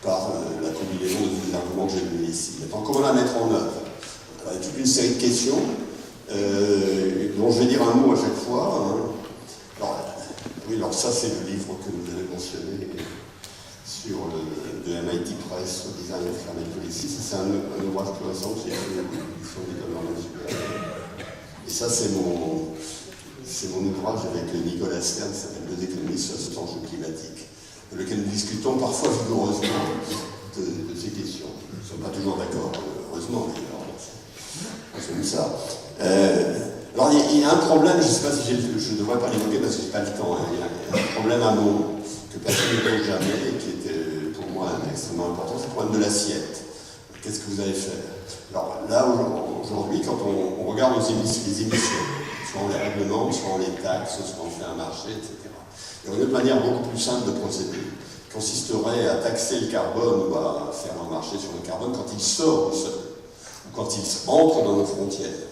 par la combinaison de tous les arguments que j'ai donnés ici. Maintenant, comment la mettre en œuvre? Il y a toute une série de questions dont je vais dire un mot à chaque fois. Hein. Alors ça c'est le livre que vous avez mentionné sur de MIT Press, Design of Climate Policy. C'est un ouvrage plus récent que j'ai fait sur l'économie supérieure. Et ça c'est mon ouvrage avec Nicolas Stern qui s'appelle Deux économistes sur cet enjeu climatique, dans lequel nous discutons parfois vigoureusement de ces questions. Nous ne sommes pas toujours d'accord, heureusement d'ailleurs. C'est comme ça. Alors il y a un problème, je ne sais pas si je ne devrais pas l'évoquer parce que je n'ai pas le temps. Il y a un problème à mon que personne ne pose jamais et qui était pour moi extrêmement important, c'est le problème de l'assiette. Qu'est-ce que vous allez faire? Alors là, aujourd'hui, quand on regarde les émissions, soit on les réglemente, soit on les taxe, soit on fait un marché, etc. Il y a une autre manière beaucoup plus simple de procéder, qui consisterait à taxer le carbone ou à faire un marché sur le carbone quand il sort du sol, ou quand il entre dans nos frontières.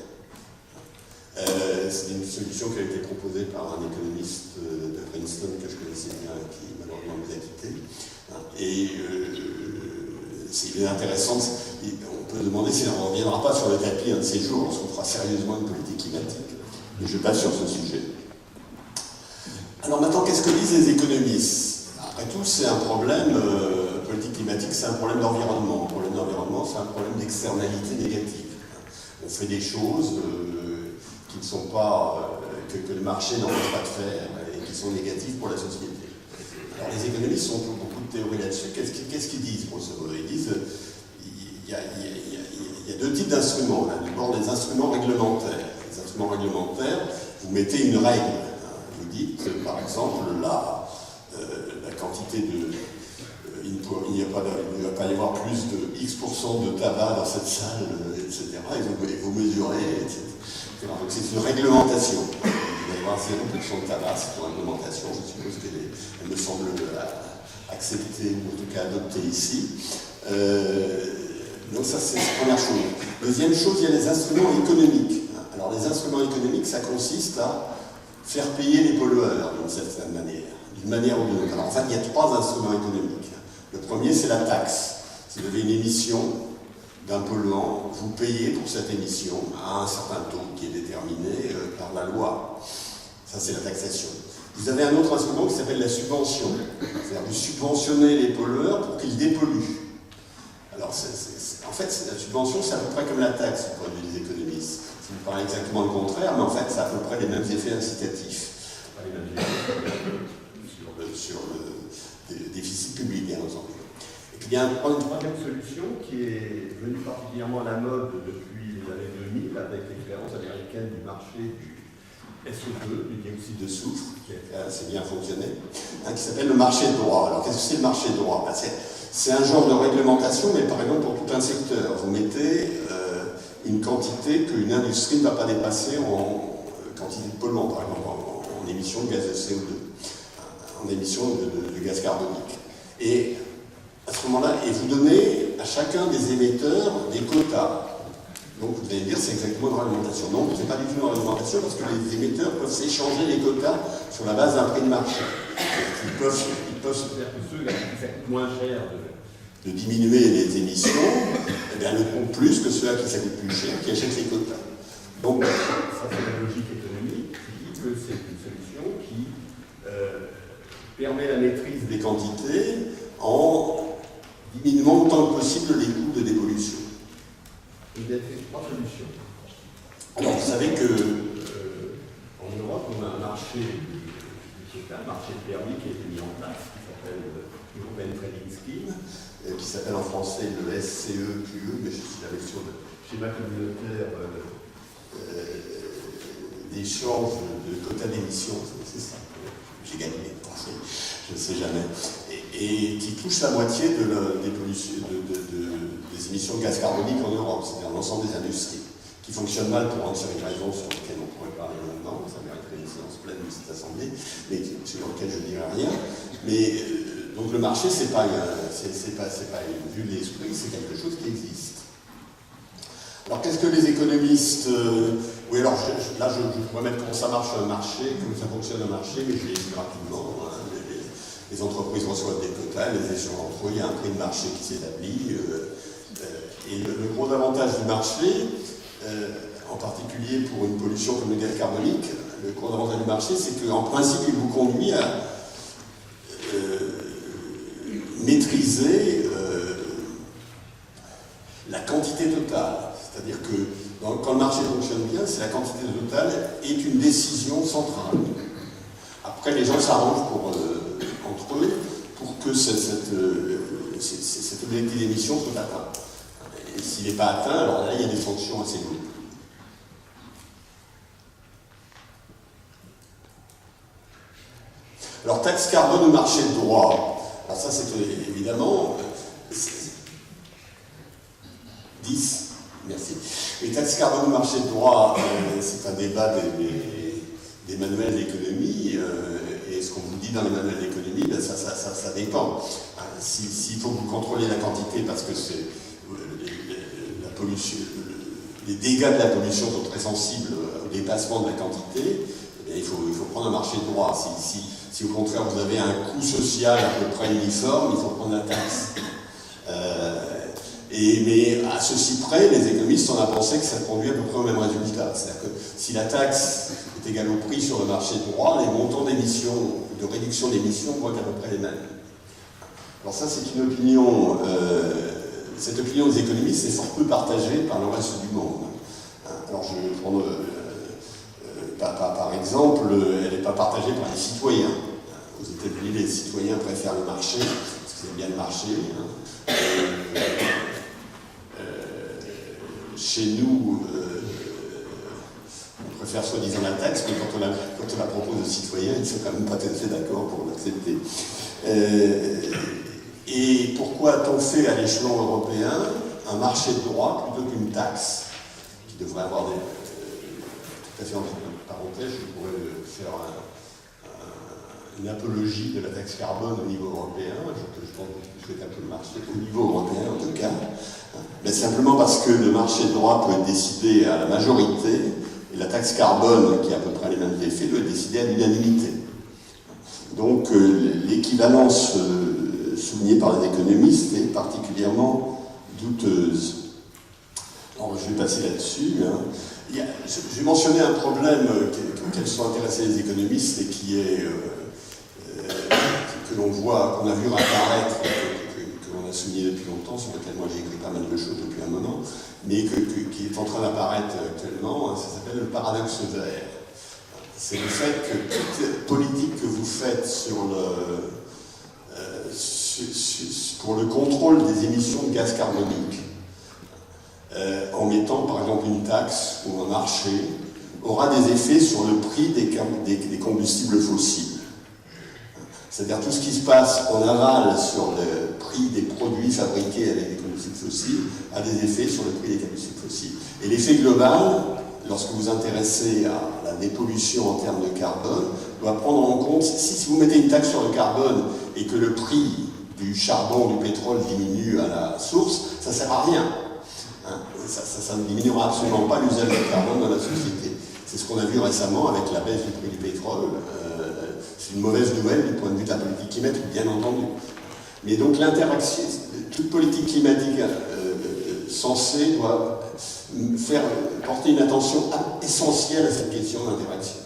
C'est une solution qui a été proposée par un économiste de Princeton que je connaissais bien et qui malheureusement nous a quittés. Et c'est intéressant, on peut demander si on ne reviendra pas sur le tapis un de ces jours lorsqu'on fera sérieusement une politique climatique. Mais je passe sur ce sujet. Alors maintenant, qu'est-ce que disent les économistes? Après tout, c'est un problème, politique climatique, c'est un problème d'environnement. Le problème d'environnement, c'est un problème d'externalité négative. On fait des choses qui ne sont pas, que le marché n'empêche pas de faire et qui sont négatives pour la société. Alors les économistes ont beaucoup de théories là-dessus. Qu'est-ce qu'ils disent pour ce moment? Ils disent il y a deux types d'instruments. D'abord des instruments réglementaires. Les instruments réglementaires, vous mettez une règle. Vous dites, par exemple, la quantité de... il ne va pas y avoir plus de X% de tabac dans cette salle, etc. Et vous mesurez, etc. Donc c'est une réglementation. Il va y avoir 0% de tabac, c'est une réglementation, je suppose qu'elle me semble acceptée, ou en tout cas adoptée ici. Donc ça c'est la première chose. Deuxième chose, il y a les instruments économiques. Alors les instruments économiques, ça consiste à faire payer les pollueurs d'une certaine manière, d'une manière ou d'une autre. Alors en fait, il y a trois instruments économiques. Le premier, c'est la taxe. Si vous avez une émission d'un polluant, vous payez pour cette émission à un certain taux qui est déterminé par la loi. Ça, c'est la taxation. Vous avez un autre instrument qui s'appelle la subvention. C'est-à-dire vous subventionnez les pollueurs pour qu'ils dépolluent. Alors, en fait, la subvention, c'est à peu près comme la taxe, pour les économistes. Ça vous paraît exactement le contraire, mais en fait, ça a à peu près les mêmes effets incitatifs. Pas les mêmes effets sur le déficit public, bien entendu. Et puis, il y a une troisième solution qui est venue particulièrement à la mode depuis les années 2000, avec l'expérience américaine du marché du SO2, du dioxyde de soufre, qui a assez bien fonctionné, qui s'appelle le marché de droit. Alors, qu'est-ce que c'est le marché de droit? C'est un genre de réglementation, mais par exemple pour tout un secteur. Vous mettez une quantité qu'une industrie ne va pas dépasser en quantité de polluants, par exemple en émissions de gaz de CO2, en émissions de gaz carbonique. Et à ce moment-là, vous donnez à chacun des émetteurs des quotas. Donc vous allez dire c'est exactement une réglementation. Non, ce n'est pas du tout une réglementation parce que les émetteurs peuvent s'échanger les quotas sur la base d'un prix de marché. Ils peuvent se faire que ceux qui ça coûte moins cher de diminuer les émissions, eh bien, le comptent plus que ceux à qui ça coûte plus cher, qui achètent les quotas. Donc, ça c'est la logique économique qui dit que c'est une solution qui permet la maîtrise des quantités en diminuant autant que possible les coûts de dépollution. Il y a trois solutions. Alors, vous savez que en Europe, on a un marché un marché de permis qui a été mis en place, qui s'appelle European Trading Scheme, qui s'appelle en français le SCEQE, mais je suis la version de schéma communautaire d'échange de quotas d'émissions, c'est ça. J'ai gagné, je ne sais jamais. Et qui touche la moitié des émissions de gaz carbonique en Europe, c'est-à-dire l'ensemble des industries, qui fonctionnent mal pour entières raisons sur lesquelles on pourrait parler maintenant, ça mériterait une séance pleine de cette assemblée, mais sur lequel je ne dirai rien. Mais donc le marché, c'est pas une vue de l'esprit, c'est quelque chose qui existe. Alors qu'est-ce que les économistes... oui, alors là, je pourrais mettre comment ça marche un marché, comment ça fonctionne un marché, mais je l'ai dit rapidement. Hein, les entreprises reçoivent des quotas, les échanges entre eux, il y a un prix de marché qui s'établit. Et le gros avantage du marché, en particulier pour une pollution comme le gaz carbonique, le gros avantage du marché, c'est qu'en principe, il vous conduit à maîtriser la quantité totale. C'est-à-dire que quand le marché fonctionne bien, c'est la quantité totale est une décision centrale. Après, les gens s'arrangent entre eux pour que cet objectif d'émission soit atteint. Et s'il n'est pas atteint, alors là, il y a des sanctions assez lourdes. Alors, taxe carbone au marché de droit. Alors ça, c'est évidemment... 10. Merci. Les taxes carbone au marché de droit, c'est un débat des manuels d'économie. Et ce qu'on vous dit dans les manuels d'économie, ben ça dépend. S'il faut que vous contrôliez la quantité parce que c'est la pollution, les dégâts de la pollution sont très sensibles au dépassement de la quantité, eh bien, il faut prendre un marché de droit. Si au contraire vous avez un coût social à peu près uniforme, il faut prendre la taxe. Mais à ceci près, les économistes on a pensé que ça conduit à peu près au même résultat. C'est-à-dire que si la taxe est égale au prix sur le marché de droit, les montants d'émissions, de réduction d'émissions vont être à peu près les mêmes. Alors ça, c'est une opinion, cette opinion des économistes est fort peu partagée par le reste du monde. Alors je vais prendre, par exemple, elle n'est pas partagée par les citoyens. Aux États-Unis, les citoyens préfèrent le marché, parce qu'ils aiment bien le marché. Chez nous, on préfère soi-disant la taxe, mais quand on la propose aux citoyens, ils ne sont quand même pas tout à fait d'accord pour l'accepter. Et pourquoi a-t-on fait à l'échelon européen un marché de droit plutôt qu'une taxe qui devrait avoir des... tout à fait entre parenthèses, je pourrais faire une apologie de la taxe carbone au niveau européen. Je pense que je souhaite un peu le marché au niveau européen en tout cas. Mais simplement parce que le marché de droit peut être décidé à la majorité et la taxe carbone, qui a à peu près les mêmes effets, doit être décidée à l'unanimité. Donc l'équivalence soulignée par les économistes est particulièrement douteuse. Alors, je vais passer là-dessus. Hein. J'ai mentionné un problème auquel sont intéressés les économistes et qui est que l'on voit, qu'on a vu apparaître, que l'on a souligné depuis longtemps, sur lequel moi j'ai écrit pas mal de choses depuis un moment, mais qui est en train d'apparaître actuellement. Ça s'appelle le paradoxe vert. C'est le fait que toute politique que vous faites pour le contrôle des émissions de gaz carbonique, en mettant par exemple une taxe ou un marché, aura des effets sur le prix des combustibles fossiles. C'est-à-dire tout ce qui se passe en aval sur le prix des produits fabriqués avec des combustibles fossiles a des effets sur le prix des combustibles fossiles. Et l'effet global, lorsque vous vous intéressez à la dépollution en termes de carbone, doit prendre en compte, si vous mettez une taxe sur le carbone et que le prix du charbon, du pétrole diminue à la source, ça ne sert à rien. Hein, ça ne diminuera absolument pas l'usage du carbone dans la société. C'est ce qu'on a vu récemment avec la baisse du prix du pétrole. C'est une mauvaise nouvelle du point de vue de la politique climatique, bien entendu. Mais donc l'interaction, toute politique climatique censée doit porter une attention essentielle à cette question d'interaction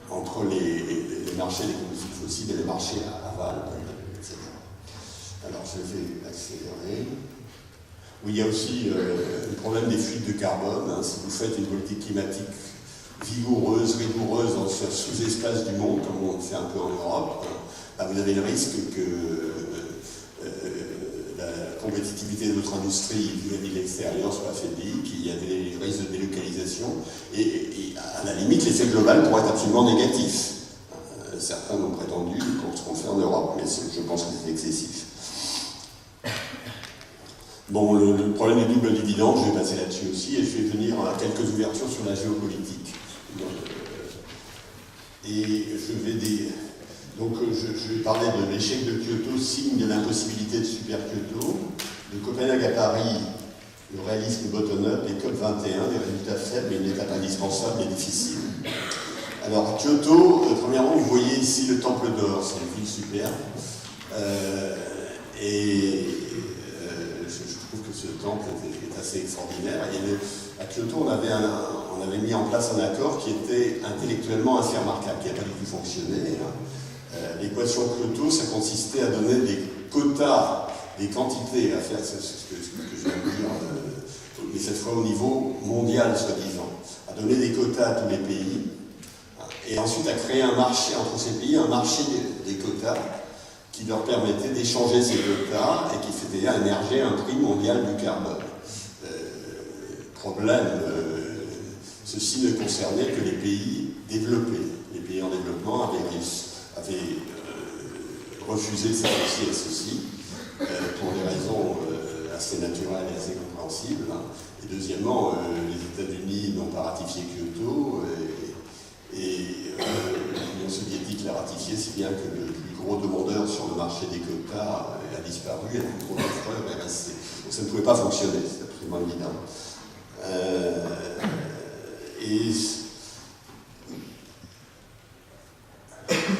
entre les marchés des combustibles fossiles et les marchés aval, etc. Alors je vais accélérer. Oui, il y a aussi le problème des fuites de carbone. Hein. Si vous faites une politique climatique vigoureuse, rigoureuse dans ce sous-espace du monde, comme on le fait un peu en Europe, hein, vous avez le risque que la compétitivité de notre industrie vis-à-vis de l'extérieur soit affaiblie, qu'il y a des risques de délocalisation, et à la limite, l'effet global pourrait être absolument négatif. Certains l'ont prétendu pour ce qu'on fait en Europe, mais je pense que c'est excessif. Bon, le problème du double dividende, je vais passer là-dessus aussi, et je vais venir à quelques ouvertures sur la géopolitique. Et donc je vais parler de l'échec de Kyoto, signe de l'impossibilité de super Kyoto, de Copenhague à Paris, le réalisme bottom-up, et COP21, des résultats faibles, mais une étape indispensable et difficile. Alors Kyoto, premièrement, vous voyez ici le Temple d'Or, c'est une ville superbe, je trouve que ce temple est assez extraordinaire. Et à Kyoto, on avait mis en place un accord qui était intellectuellement assez remarquable, qui n'a pas du tout fonctionné. L'équation Kyoto, ça consistait à donner des quotas, des quantités, à faire ce que je viens de dire, mais cette fois au niveau mondial, soi-disant, à donner des quotas à tous les pays, et ensuite à créer un marché entre ces pays, un marché des quotas, qui leur permettait d'échanger ces quotas et qui faisait émerger un prix mondial du carbone. Problème, ceci ne concernait que les pays développés. Les pays en développement avaient refusé de s'associer à ceci pour des raisons assez naturelles et assez compréhensibles. Et deuxièmement, les États-Unis n'ont pas ratifié Kyoto et l'Union soviétique l'a ratifié, si bien que le plus gros demandeur sur le marché des quotas a disparu et le plus gros offreur est resté. Donc ça ne pouvait pas fonctionner, c'est absolument évident.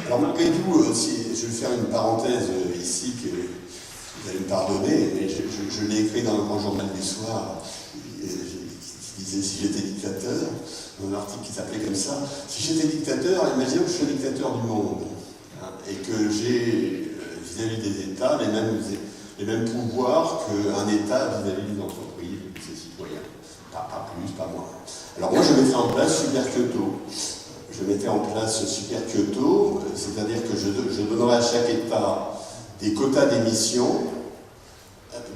Alors malgré tout, je vais faire une parenthèse ici que vous allez me pardonner, mais je l'ai écrit dans le Grand Journal du Soir, qui disait « Si j'étais dictateur », un article qui s'appelait comme ça, « Si j'étais dictateur, imaginez que je suis dictateur du monde, hein, et que j'ai vis-à-vis des États les mêmes pouvoirs qu'un État vis-à-vis des entreprises, de ses citoyens. Pas plus, pas moins. » Alors moi, je mettrais en place Super Kyoto. Je mettais en place Super Kyoto, c'est-à-dire que je donnerais à chaque État des quotas d'émissions,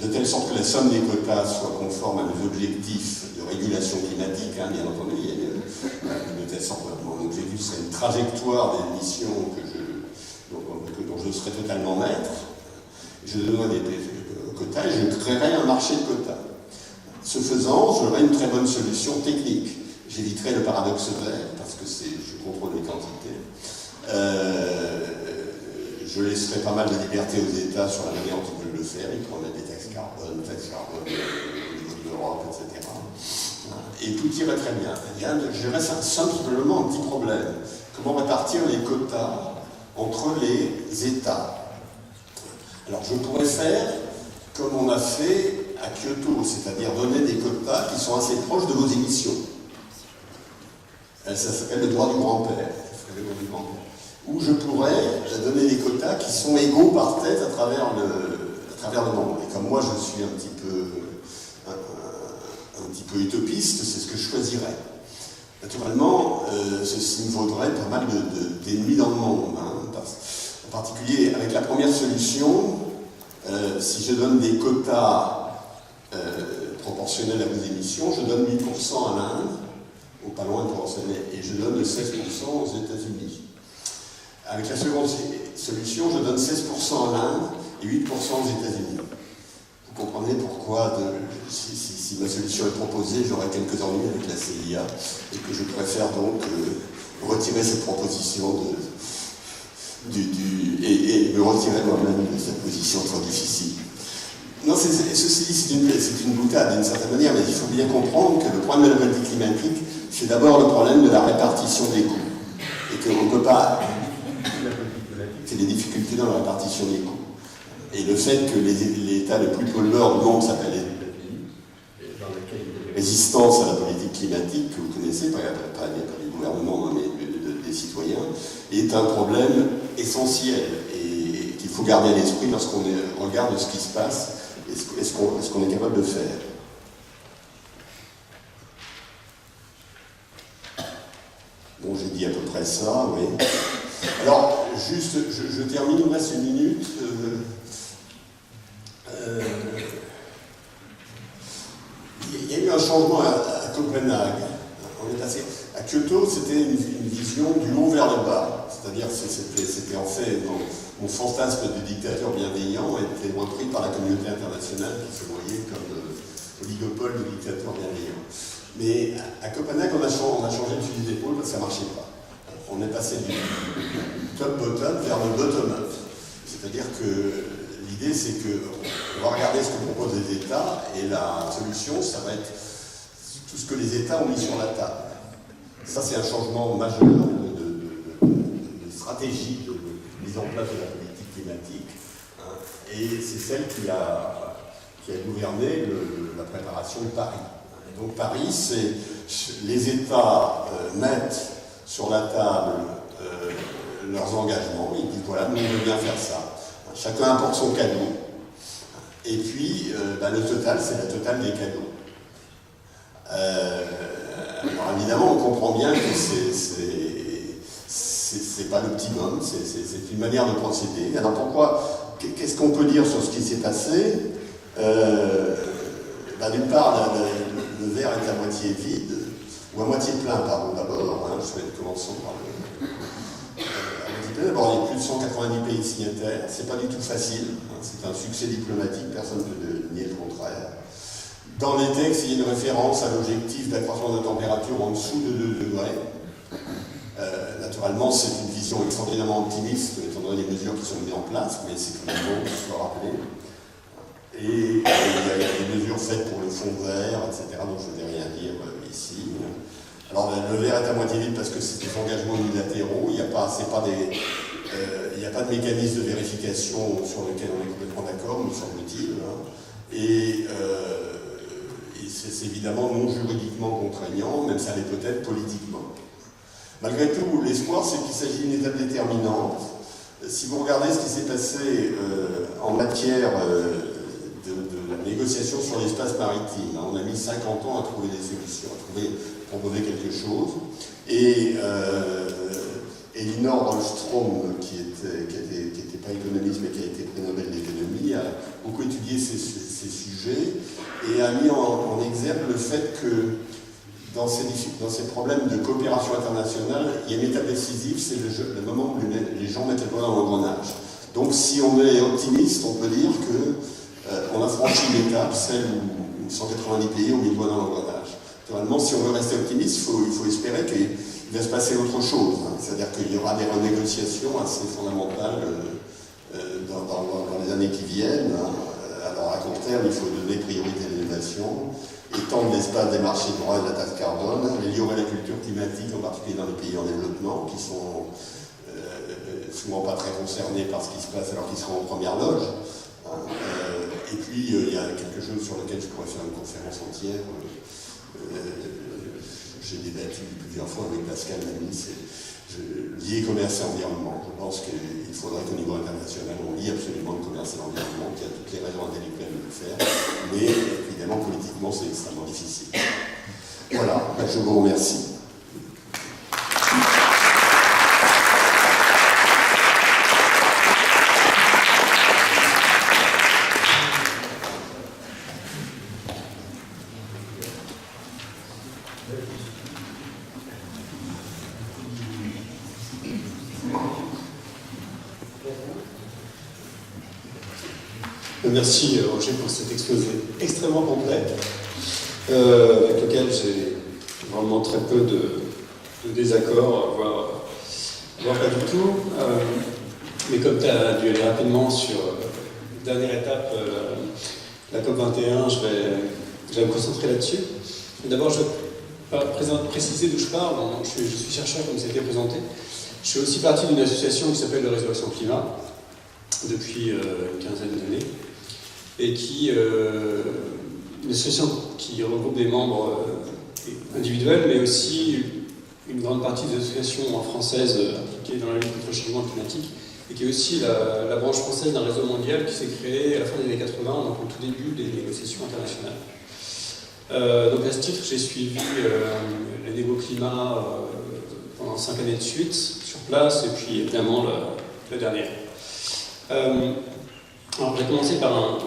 de telle sorte que la somme des quotas soit conforme à nos objectifs de régulation climatique, hein, bien entendu, de telle sorte que mon objectif serait une trajectoire d'émissions dont je serais totalement maître. Je donnerais des quotas et je créerais un marché de quotas. Ce faisant, j'aurais une très bonne solution technique. J'éviterai le paradoxe vert, parce que je contrôle les quantités. Je laisserai pas mal de liberté aux États sur la manière dont ils veulent le faire. Ils pourront mettre des taxes carbone au niveau de l'Europe, etc. Et tout irait très bien. Je reste simplement un petit problème. Comment répartir les quotas entre les États? Alors je pourrais faire comme on a fait à Kyoto, c'est-à-dire donner des quotas qui sont assez proches de vos émissions. Ça s'appelle le droit du grand-père. Où je pourrais donner des quotas qui sont égaux par tête à travers le monde. Et comme moi je suis un petit peu utopiste, c'est ce que je choisirais. Naturellement, ceci me vaudrait pas mal d'ennemis dans le monde. En particulier, avec la première solution, si je donne des quotas proportionnels à vos émissions, je donne 1000% à l'Inde, ou pas loin de proportionnel, et je donne 16% aux États-Unis. Avec la seconde solution, je donne 16% à l'Inde et 8% aux États-Unis. Vous comprenez pourquoi, si ma solution est proposée, j'aurai quelques ennuis avec la CIA et que je préfère donc retirer cette proposition et me retirer moi-même de cette position trop difficile. Non, ceci dit, c'est une boutade d'une certaine manière, mais il faut bien comprendre que le problème de la politique climatique, c'est d'abord le problème de la répartition des coûts. Et qu'on ne peut pas... C'est les difficultés dans la répartition des coûts. Et le fait que l'État le plus pollueur du monde s'appelle les États-Unis, dans lequel il y a des résistances à la politique climatique que vous connaissez, pas les gouvernements, mais des citoyens, est un problème essentiel et qu'il faut garder à l'esprit lorsqu'on regarde ce qui se passe et ce qu'on est capable de faire. Bon, j'ai dit à peu près ça, oui. Alors, juste, je termine, il me reste une minute. Il y a eu un changement à Copenhague. On est passé à Kyoto, c'était une vision du haut vers le bas. C'est-à-dire c'était en fait mon fantasme de dictateur bienveillant était repris par la communauté internationale qui se voyait comme oligopole de dictateur bienveillant. Mais à Copenhague, on a changé de fusil d'épaule parce que ça ne marchait pas. On est passé du top-bottom vers le bottom-up. C'est-à-dire que l'idée, c'est qu'on va regarder ce que proposent les États et la solution, ça va être tout ce que les États ont mis sur la table. Ça, c'est un changement majeur de stratégie de mise en place de la politique climatique. Et c'est celle qui a gouverné la préparation de Paris. Et donc Paris, c'est les États mettent sur la table leurs engagements, ils disent voilà, nous on veut bien faire ça. Chacun apporte son cadeau. Et puis, le total, c'est la totale des cadeaux. Alors évidemment, on comprend bien que c'est pas l'optimum, c'est une manière de procéder. Alors pourquoi, qu'est-ce qu'on peut dire sur ce qui s'est passé? D'une part, le verre est à moitié vide, ou à moitié plein, pardon, d'abord. Commençons par d'abord, il y a plus de 190 pays signataires, c'est pas du tout facile, c'est un succès diplomatique, personne ne peut nier le contraire. Dans les textes, il y a une référence à l'objectif d'accroissement de température en dessous de 2 degrés. Naturellement, c'est une vision extraordinairement optimiste, étant donné les mesures qui sont mises en place, mais c'est quand même bon qu'il soit rappelé. Et il y a des mesures faites pour le fond vert, etc., dont je ne vais rien dire ici. Alors le verre est à moitié vide parce que c'est des engagements unilatéraux, il n'y a pas de mécanisme de vérification sur lequel on est complètement d'accord, me semble-t-il. Et c'est évidemment non juridiquement contraignant, même ça l'est peut-être politiquement. Malgré tout, l'espoir, c'est qu'il s'agit d'une étape déterminante. Si vous regardez ce qui s'est passé en matière de la négociation sur l'espace maritime, on a mis 50 ans à trouver des solutions, à proposer quelque chose. Et Elinor Ostrom, qui n'était pas économiste mais qui a été prix Nobel d'économie, a beaucoup étudié ces sujets et a mis en exergue le fait que dans ces problèmes de coopération internationale, il y a une étape décisive, c'est le moment où les gens mettent le doigt dans l'engrenage. Donc si on est optimiste, on peut dire qu'on a franchi l'étape, celle où 190 pays ont mis le doigt dans l'engrenage. Naturellement, si on veut rester optimiste, il faut espérer qu'il va se passer autre chose. C'est-à-dire qu'il y aura des renégociations assez fondamentales dans les années qui viennent. Alors à court terme, il faut donner priorité à l'innovation, étendre l'espace des marchés droits et de la taxe carbone, améliorer la culture climatique, en particulier dans les pays en développement, qui sont souvent pas très concernés par ce qui se passe alors qu'ils seront en première loge. Et puis, il y a quelque chose sur lequel je pourrais faire une conférence entière. J'ai débattu plusieurs fois avec Pascal Lamy, c'est lier commerce et environnement. Je pense qu'il faudrait qu'au niveau international, on lie absolument le commerce et l'environnement, qu'il y a toutes les raisons intellectuelles de le faire, mais évidemment, politiquement, c'est extrêmement difficile. Voilà, je vous remercie. Merci Roger pour cet exposé extrêmement complet, avec lequel j'ai vraiment très peu de désaccords, voire pas du tout. Mais comme tu as dû aller rapidement sur la dernière étape, la COP21, je vais me concentrer là-dessus. D'abord, je vais préciser d'où je parle. Je suis chercheur, comme ça a été présenté. Je fais aussi partie d'une association qui s'appelle le Résurrection Climat, depuis une quinzaine d'années, et une association qui regroupe des membres individuels, mais aussi une grande partie des associations françaises impliquées dans la lutte contre le changement climatique, et qui est aussi la branche française d'un réseau mondial qui s'est créé à la fin des années 80, donc au tout début des négociations internationales. Donc à ce titre, j'ai suivi les négos climat pendant 5 années de suite, sur place, et puis évidemment la dernière. Alors, je vais commencer par un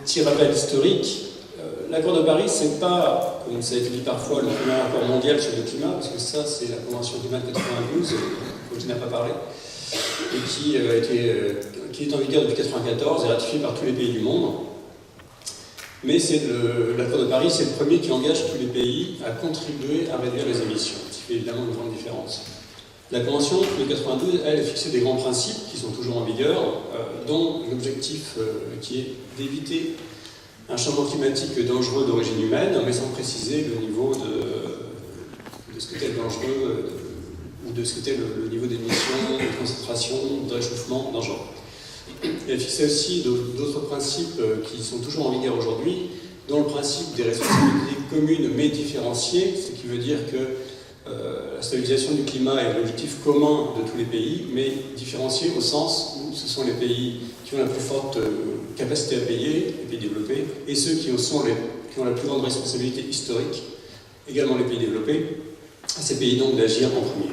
petit rappel historique. L'accord de Paris, c'est pas, comme ça a été dit parfois, le premier accord mondial sur le climat, parce que ça, c'est la Convention climat de 92, dont tu n'as pas parlé, et qui est en vigueur depuis 1994 et ratifié par tous les pays du monde. Mais l'accord de Paris, c'est le premier qui engage tous les pays à contribuer à réduire les émissions, ce qui fait évidemment une grande différence. La Convention de 92, elle, a fixé des grands principes qui sont toujours en vigueur, dont l'objectif qui est d'éviter un changement climatique dangereux d'origine humaine, mais sans préciser le niveau de ce que était dangereux, ou de ce que était le niveau d'émission, de concentration, de réchauffement dangereux. Elle a fixé aussi d'autres principes qui sont toujours en vigueur aujourd'hui, dont le principe des responsabilités communes mais différenciées, ce qui veut dire que la stabilisation du climat est l'objectif commun de tous les pays, mais différencié au sens où ce sont les pays qui ont la plus forte capacité à payer, les pays développés, et ceux qui ont la plus grande responsabilité historique, également les pays développés, à ces pays donc d'agir en premier.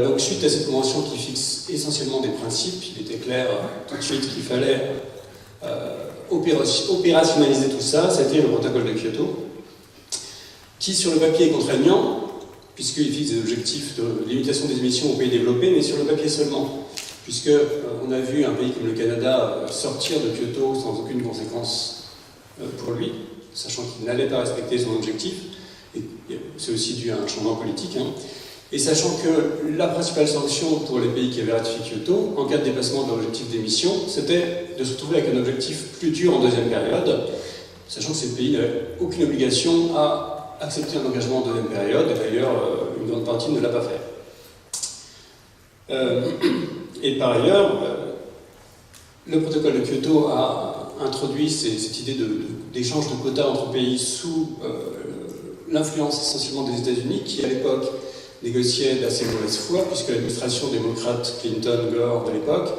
Donc suite à cette convention qui fixe essentiellement des principes, il était clair tout de suite qu'il fallait opérationnaliser tout ça, c'était le protocole de Kyoto, qui sur le papier est contraignant, puisqu'il fixe des objectifs de limitation des émissions aux pays développés, mais sur le papier seulement, puisqu'on a vu un pays comme le Canada sortir de Kyoto sans aucune conséquence pour lui, sachant qu'il n'allait pas respecter son objectif, et c'est aussi dû à un changement politique, et sachant que la principale sanction pour les pays qui avaient ratifié Kyoto, en cas de dépassement de l'objectif d'émission, c'était de se retrouver avec un objectif plus dur en deuxième période, sachant que ces pays n'avaient aucune obligation à accepter un engagement en deuxième période, et d'ailleurs, une grande partie ne l'a pas fait. Et par ailleurs, le protocole de Kyoto a introduit cette idée d'échange de quotas entre pays sous l'influence essentiellement des États-Unis, qui à l'époque négociait d'assez mauvaise foi, puisque l'administration démocrate Clinton-Gore de l'époque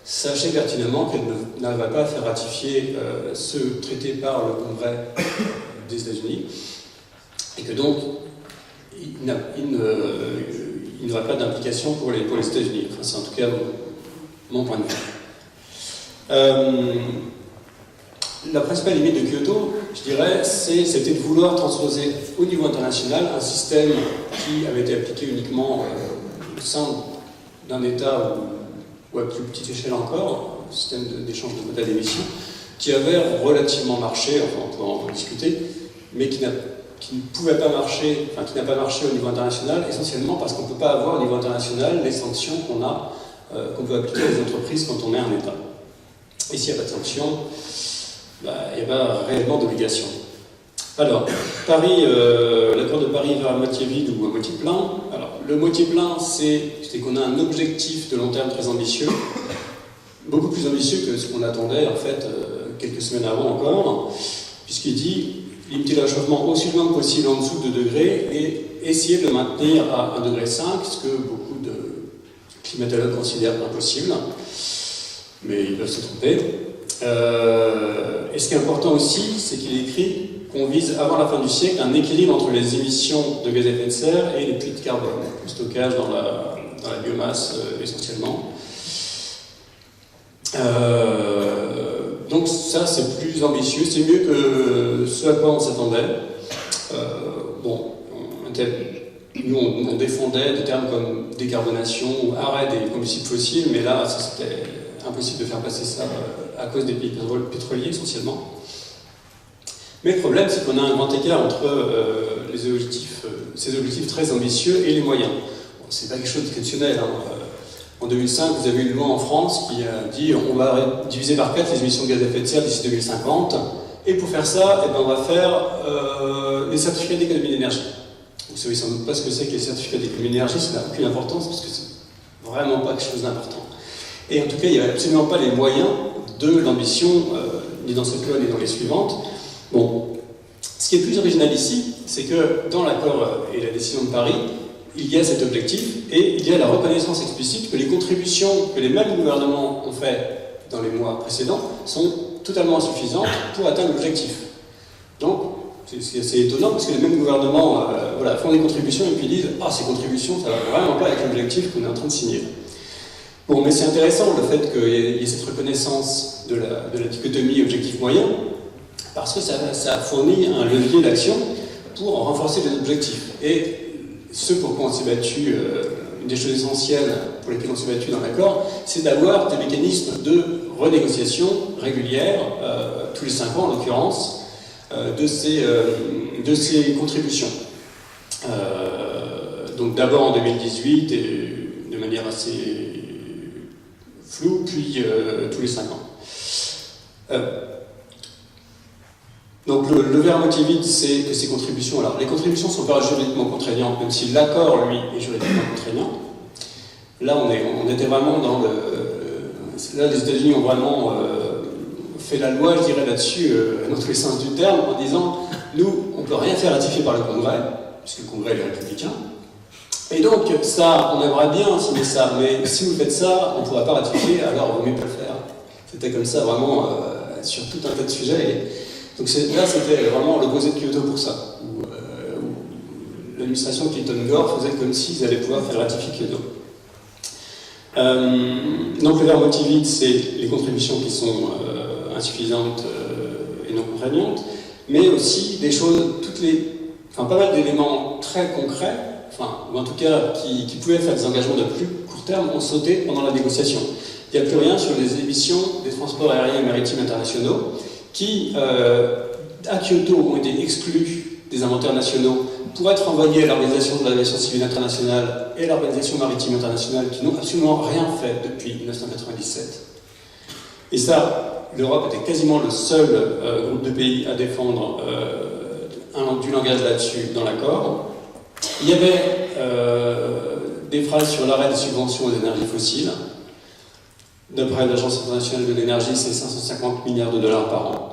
sachait pertinemment qu'elle n'avait pas à faire ratifier ce traité par le Congrès des États-Unis, et que donc il n'aurait pas d'implication pour les États-Unis. Enfin, c'est en tout cas mon point de vue. La principale limite de Kyoto, je dirais, c'était de vouloir transposer au niveau international un système qui avait été appliqué uniquement au sein d'un État ou à plus petite échelle encore, un système d'échange de quotas d'émissions, qui avait relativement marché, enfin on pourra en discuter, mais qui ne pouvait pas marcher, enfin qui n'a pas marché au niveau international, essentiellement parce qu'on ne peut pas avoir au niveau international les sanctions qu'on peut appliquer aux entreprises quand on est un État. Et s'il n'y a pas de sanctions, il n'y a pas réellement d'obligation. Alors, l'accord de Paris va à moitié vide ou à moitié plein. Alors, le moitié plein, c'est qu'on a un objectif de long terme très ambitieux, beaucoup plus ambitieux que ce qu'on attendait en fait quelques semaines avant encore, puisqu'il dit limiter le réchauffement aussi loin que possible en dessous de 2 degrés et essayer de le maintenir à 1,5 degré, ce que beaucoup de climatologues considèrent impossible, mais ils peuvent se tromper. Et ce qui est important aussi, c'est qu'il écrit qu'on vise avant la fin du siècle un équilibre entre les émissions de gaz à effet de serre et les puits de carbone, le stockage dans la biomasse essentiellement. Donc ça, c'est plus ambitieux, c'est mieux que ce à quoi on s'attendait. Nous, on défendait des termes comme décarbonation ou arrêt des combustibles fossiles, mais là, c'était impossible de faire passer ça à cause des pays pétroliers essentiellement. Mais le problème, c'est qu'on a un grand écart entre ces objectifs très ambitieux et les moyens. Bon, c'est pas quelque chose d'exceptionnel. En 2005, vous avez une loi en France qui a dit on va diviser par 4 les émissions de gaz à effet de serre d'ici 2050, et pour faire ça, on va faire les certificats d'économie d'énergie. Vous savez sans doute pas ce que c'est que les certificats d'économie d'énergie, ça n'a aucune importance parce que c'est vraiment pas quelque chose d'important. Et en tout cas, il n'y avait absolument pas les moyens de l'ambition, ni dans cette loi ni dans les suivantes. Bon, ce qui est plus original ici, c'est que dans l'accord et la décision de Paris, il y a cet objectif et il y a la reconnaissance explicite que les contributions que les mêmes gouvernements ont fait dans les mois précédents sont totalement insuffisantes pour atteindre l'objectif. Donc, c'est assez étonnant parce que les mêmes gouvernements font des contributions et puis disent « Ah, ces contributions, ça ne va vraiment pas avec l'objectif qu'on est en train de signer ». Bon, mais c'est intéressant le fait qu'il y ait cette reconnaissance de la dichotomie objectif-moyen, parce que ça fournit un levier d'action pour renforcer les objectifs. Et ce pour quoi on s'est battu, une des choses essentielles pour lesquelles on s'est battu dans l'accord, c'est d'avoir des mécanismes de renégociation régulière, tous les 5 ans en l'occurrence, de ces contributions. Donc d'abord en 2018, et de manière assez floue, puis tous les 5 ans. Donc le ver à moitié vide, c'est que ces contributions, alors les contributions ne sont pas juridiquement contraignantes, même si l'accord, lui, est juridiquement contraignant. Là, on était vraiment dans le... Là, les États-Unis ont vraiment fait la loi, je dirais, là-dessus, dans tous les sens du terme, en disant, nous, on ne peut rien faire ratifier par le Congrès, puisque le Congrès est républicain. Et donc, ça, on aimerait bien signer ça, mais si vous faites ça, on ne pourra pas ratifier, alors il vaut mieux pas le faire. C'était comme ça, vraiment, sur tout un tas de sujets. Donc là, c'était vraiment l'opposé de Kyoto pour ça, où l'administration Clinton-Gore faisait comme s'ils allaient pouvoir faire ratifier Kyoto. Donc le ver à moitié vide, c'est les contributions qui sont insuffisantes et non contraignantes, mais aussi des choses, pas mal d'éléments très concrets, ou en tout cas qui pouvaient faire des engagements de plus court terme, ont sauté pendant la négociation. Il n'y a plus rien sur les émissions des transports aériens et maritimes internationaux, qui, à Kyoto, ont été exclus des inventaires nationaux pour être envoyés à l'Organisation de l'aviation civile internationale et à l'Organisation maritime internationale, qui n'ont absolument rien fait depuis 1997. Et ça, l'Europe était quasiment le seul groupe de pays à défendre du langage là-dessus dans l'accord. Il y avait des phrases sur l'arrêt des subventions aux énergies fossiles. D'après l'Agence internationale de l'énergie, c'est 550 milliards de dollars par an.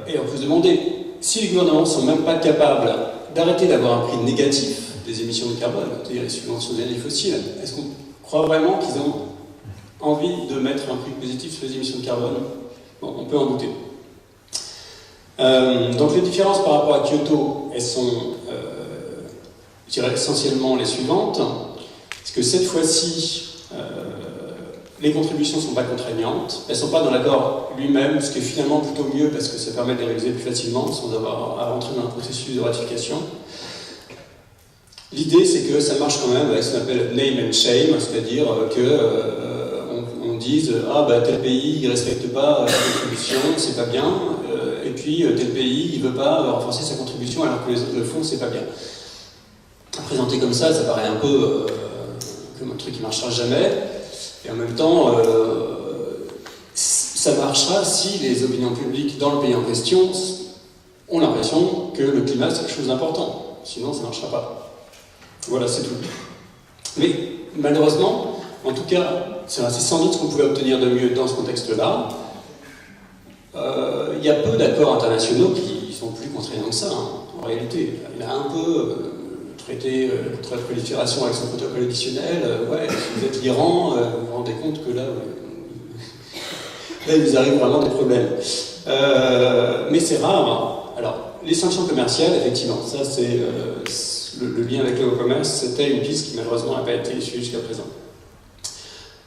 Et on peut se demander, si les gouvernements ne sont même pas capables d'arrêter d'avoir un prix négatif des émissions de carbone, c'est-à-dire les subventions aux énergies fossiles, est-ce qu'on croit vraiment qu'ils ont envie de mettre un prix positif sur les émissions de carbone? Bon, on peut en douter. Donc les différences par rapport à Kyoto, elles sont, je dirais, essentiellement les suivantes. Parce que cette fois-ci, les contributions ne sont pas contraignantes, elles ne sont pas dans l'accord lui-même, ce qui est finalement plutôt mieux parce que ça permet de les réaliser plus facilement sans avoir à rentrer dans un processus de ratification. L'idée, c'est que ça marche quand même avec ce qu'on appelle name and shame, c'est-à-dire qu'on dise « Ah, tel pays, il ne respecte pas la contribution, c'est pas bien, et puis tel pays, il ne veut pas renforcer sa contribution alors que les autres le font, c'est pas bien. » Présenté comme ça paraît un peu comme un truc qui ne marchera jamais. Et en même temps, ça marchera si les opinions publiques dans le pays en question ont l'impression que le climat c'est quelque chose d'important. Sinon, ça ne marchera pas. Voilà, c'est tout. Mais malheureusement, en tout cas, c'est sans doute ce qu'on pouvait obtenir de mieux dans ce contexte-là. Il y a peu d'accords internationaux qui sont plus contraignants que ça, hein, en réalité. Il y a un peu le traité contre la prolifération avec son protocole additionnel. Ouais, si vous êtes l'Iran, vous vous rendez compte que là, il vous arrive vraiment des problèmes. Mais c'est rare. Alors, les sanctions commerciales, effectivement, ça c'est le lien avec le commerce, c'était une piste qui malheureusement n'a pas été suivie jusqu'à présent.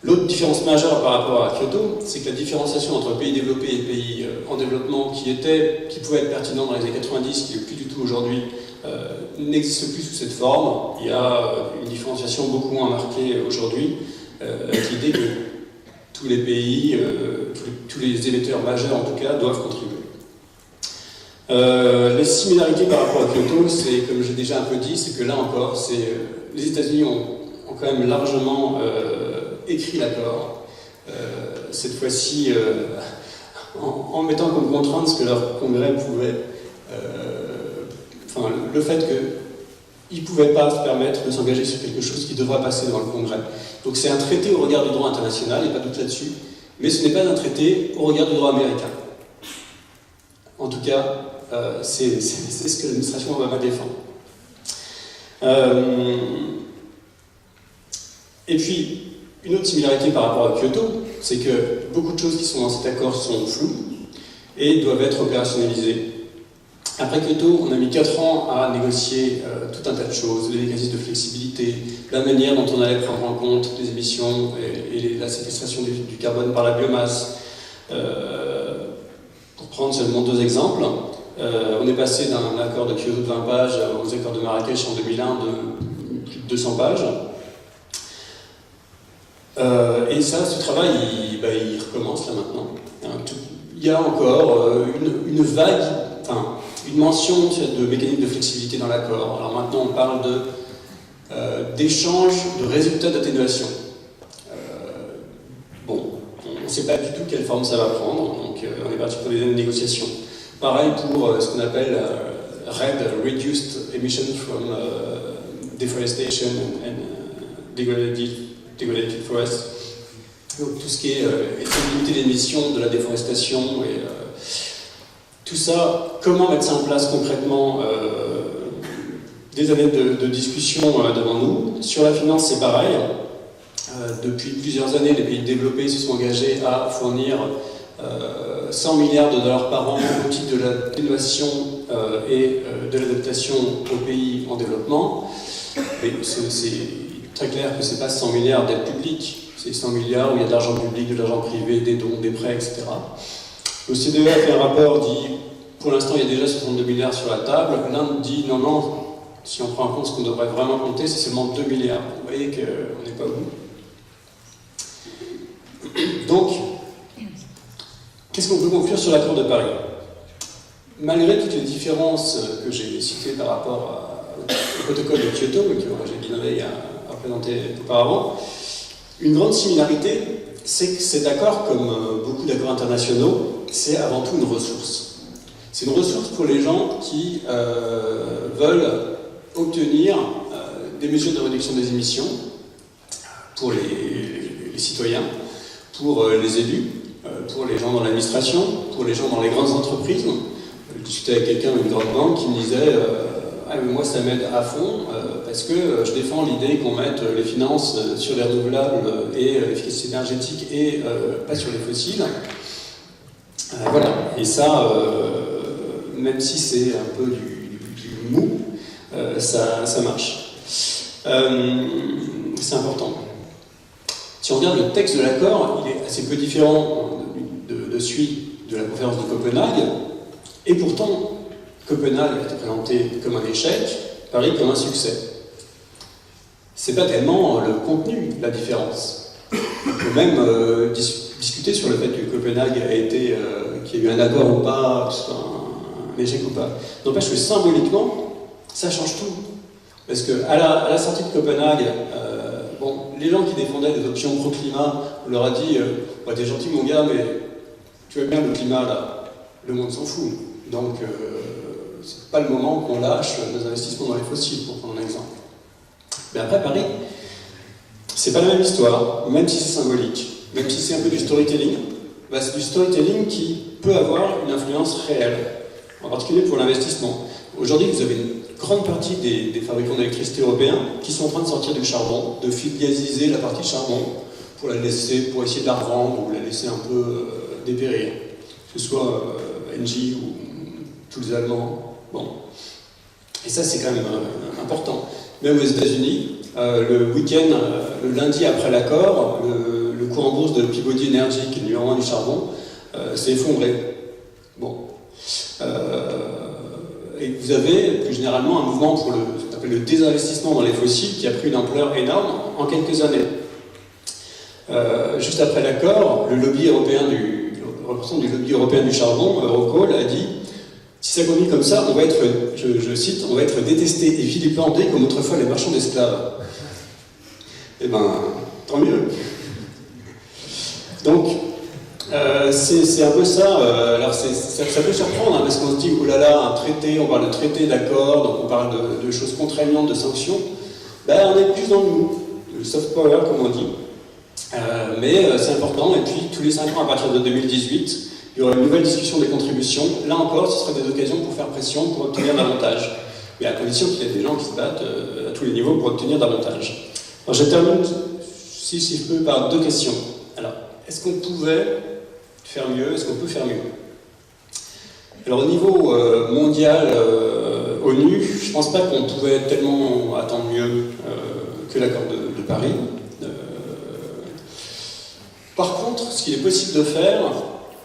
L'autre différence majeure par rapport à Kyoto, c'est que la différenciation entre pays développés et pays en développement qui pouvait être pertinent dans les années 90, qui n'est plus du tout aujourd'hui, n'existe plus sous cette forme. Il y a une différenciation beaucoup moins marquée aujourd'hui, avec l'idée que tous les pays, tous les émetteurs majeurs en tout cas, doivent contribuer. Les similarités par rapport à Kyoto, c'est, comme j'ai déjà un peu dit, c'est que là encore, les États-Unis ont quand même largement écrit l'accord, cette fois-ci en mettant comme contrainte ce que leur congrès pouvait, le fait qu'ils ne pouvaient pas se permettre de s'engager sur quelque chose qui devra passer devant le congrès. Donc c'est un traité au regard du droit international, il n'y a pas de doute là-dessus, mais ce n'est pas un traité au regard du droit américain. En tout cas, c'est ce que l'administration Obama défend. Et puis, une autre similarité par rapport à Kyoto, c'est que beaucoup de choses qui sont dans cet accord sont floues et doivent être opérationnalisées. Après Kyoto, on a mis 4 ans à négocier tout un tas de choses, les mécanismes de flexibilité, la manière dont on allait prendre en compte les émissions et la séquestration du carbone par la biomasse. Pour prendre seulement 2 exemples, on est passé d'un accord de Kyoto de 20 pages aux accords de Marrakech en 2001 de plus de 200 pages. Et ça, ce travail, il recommence là maintenant. Il y a encore une vague, une mention de mécanisme de flexibilité dans l'accord. Alors maintenant, on parle d'échange de résultats d'atténuation. On ne sait pas du tout quelle forme ça va prendre, donc on est parti pour des années de négociation. Pareil pour ce qu'on appelle RED, Reduced Emissions from Deforestation and Degraded Forest. Donc tout ce qui est limiter l'émission de la déforestation et tout ça, comment mettre ça en place concrètement, des années de discussion devant nous. Sur la finance, c'est pareil. Depuis plusieurs années, les pays développés se sont engagés à fournir 100 milliards de dollars par an au titre de l'atténuation et de l'adaptation aux pays en développement. Et c'est très clair que ce n'est pas 100 milliards d'aides publiques, c'est 100 milliards où il y a de l'argent public, de l'argent privé, des dons, des prêts, etc. L'OCDE a fait un rapport, dit pour l'instant il y a déjà 62 milliards sur la table. L'Inde dit non, si on prend en compte ce qu'on devrait vraiment compter, c'est seulement 2 milliards. Vous voyez qu'on n'est pas au bout. Donc, qu'est-ce qu'on peut conclure sur l'accord de Paris? Malgré toutes les différences que j'ai citées par rapport au protocole de Kyoto, que j'ai Guinové a présenté auparavant, une grande similarité, c'est que cet accord, comme beaucoup d'accords internationaux, c'est avant tout une ressource. C'est une ressource pour les gens qui veulent obtenir des mesures de réduction des émissions pour les citoyens, pour les élus, pour les gens dans l'administration, pour les gens dans les grandes entreprises. Je discutais avec quelqu'un d'une grande banque qui me disait moi ça m'aide à fond parce que je défends l'idée qu'on mette les finances sur les renouvelables et l'efficacité énergétique et pas sur les fossiles. Voilà, et ça, même si c'est un peu du mou, ça marche. C'est important. Si on regarde le texte de l'accord, il est assez peu différent de celui de la conférence de Copenhague, et pourtant, Copenhague a été présenté comme un échec, Paris comme un succès. C'est pas tellement le contenu, la différence. On peut même discuter sur le fait que Copenhague a été, qu'il y a eu un accord ou pas, que ce soit un échec ou pas. N'empêche que symboliquement, ça change tout. Parce qu'à la sortie de Copenhague, les gens qui défendaient des options pro-climat, on leur a dit t'es gentil mon gars, mais tu vois bien le climat là, le monde s'en fout. Donc c'est pas le moment qu'on lâche nos investissements dans les fossiles, pour prendre un exemple. Mais après Paris, c'est pas la même histoire, même si c'est symbolique, même si c'est un peu du storytelling, c'est du storytelling qui peut avoir une influence réelle, en particulier pour l'investissement. Aujourd'hui, vous avez une grande partie des fabricants d'électricité européens qui sont en train de sortir du charbon, de filialiser la partie charbon pour essayer de la revendre ou la laisser un peu dépérir, que ce soit Engie ou tous les Allemands. Bon. Et ça, c'est quand même important. Même aux États-Unis, le week-end, le lundi après l'accord, le cours en bourse de Peabody Energy, qui est le numéro 1 du charbon, s'est effondré. Bon. Et vous avez plus généralement un mouvement pour ce qu'on appelle le désinvestissement dans les fossiles qui a pris une ampleur énorme en quelques années. Juste après l'accord, le représentant du lobby européen du charbon, Eurocall, a dit « Si ça continue comme ça, on va être, je cite, on va être détesté et vilipendé comme autrefois les marchands d'esclaves. » Eh ben, tant mieux. Donc, c'est un peu ça. Alors, ça peut surprendre, hein, parce qu'on se dit, oh là là, un traité, on parle de traité, d'accord, donc on parle de choses contraignantes, de sanctions. Ben, on est plus dans le soft power, comme on dit. Mais c'est important, et puis tous les 5 ans, à partir de 2018, il y aura une nouvelle discussion des contributions. Là encore, ce sera des occasions pour faire pression, pour obtenir davantage. Mais à condition qu'il y ait des gens qui se battent à tous les niveaux pour obtenir davantage. Alors, je termine, si je peux, par 2 questions. Alors, est-ce qu'on pouvait faire mieux? Est-ce qu'on peut faire mieux? Alors, au niveau mondial, ONU, je ne pense pas qu'on pouvait tellement attendre mieux que l'accord de Paris. Par contre, ce qu'il est possible de faire,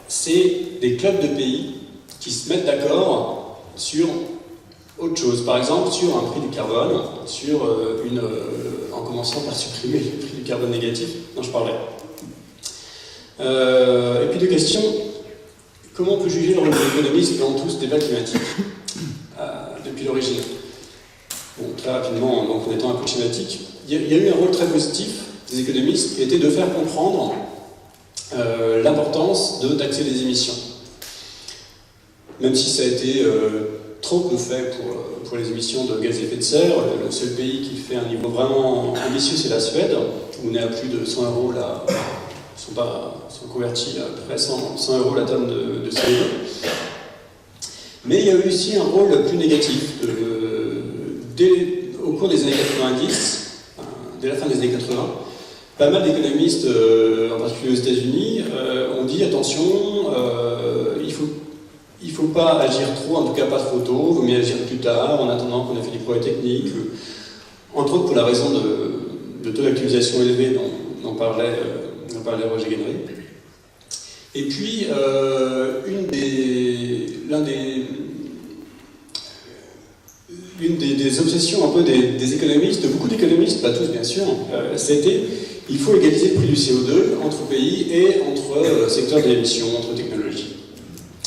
c'est des clubs de pays qui se mettent d'accord sur autre chose. Par exemple, sur un prix du carbone, sur en commençant par supprimer le prix du carbone négatif dont je parlais. Et puis 2 questions. Comment on peut juger le rôle des économistes dans tout ce débat climatique depuis l'origine? Bon, très rapidement, donc, en étant un peu schématique, il y a eu un rôle très positif des économistes qui était de faire comprendre l'importance de taxer les émissions. Même si ça a été trop peu fait pour les émissions de gaz à effet de serre, le seul pays qui fait un niveau vraiment ambitieux, c'est la Suède, où on est à plus de 100 euros là. Sont convertis à peu près 100 euros la tonne de CO2. Mais il y a eu aussi un rôle plus négatif. Au cours des années 90, dès la fin des années 80, pas mal d'économistes, en particulier aux États-Unis, ont dit attention, il ne faut pas agir trop, en tout cas pas trop tôt, il vaut mieux agir plus tard, en attendant qu'on ait fait des progrès techniques, entre autres pour la raison de taux d'actualisation élevé dont parlait Roger Guénry. Et puis, l'une des obsessions un peu des économistes, de beaucoup d'économistes, pas tous bien sûr, c'était il faut égaliser le prix du CO2 entre pays et entre secteurs d'émission, entre technologies.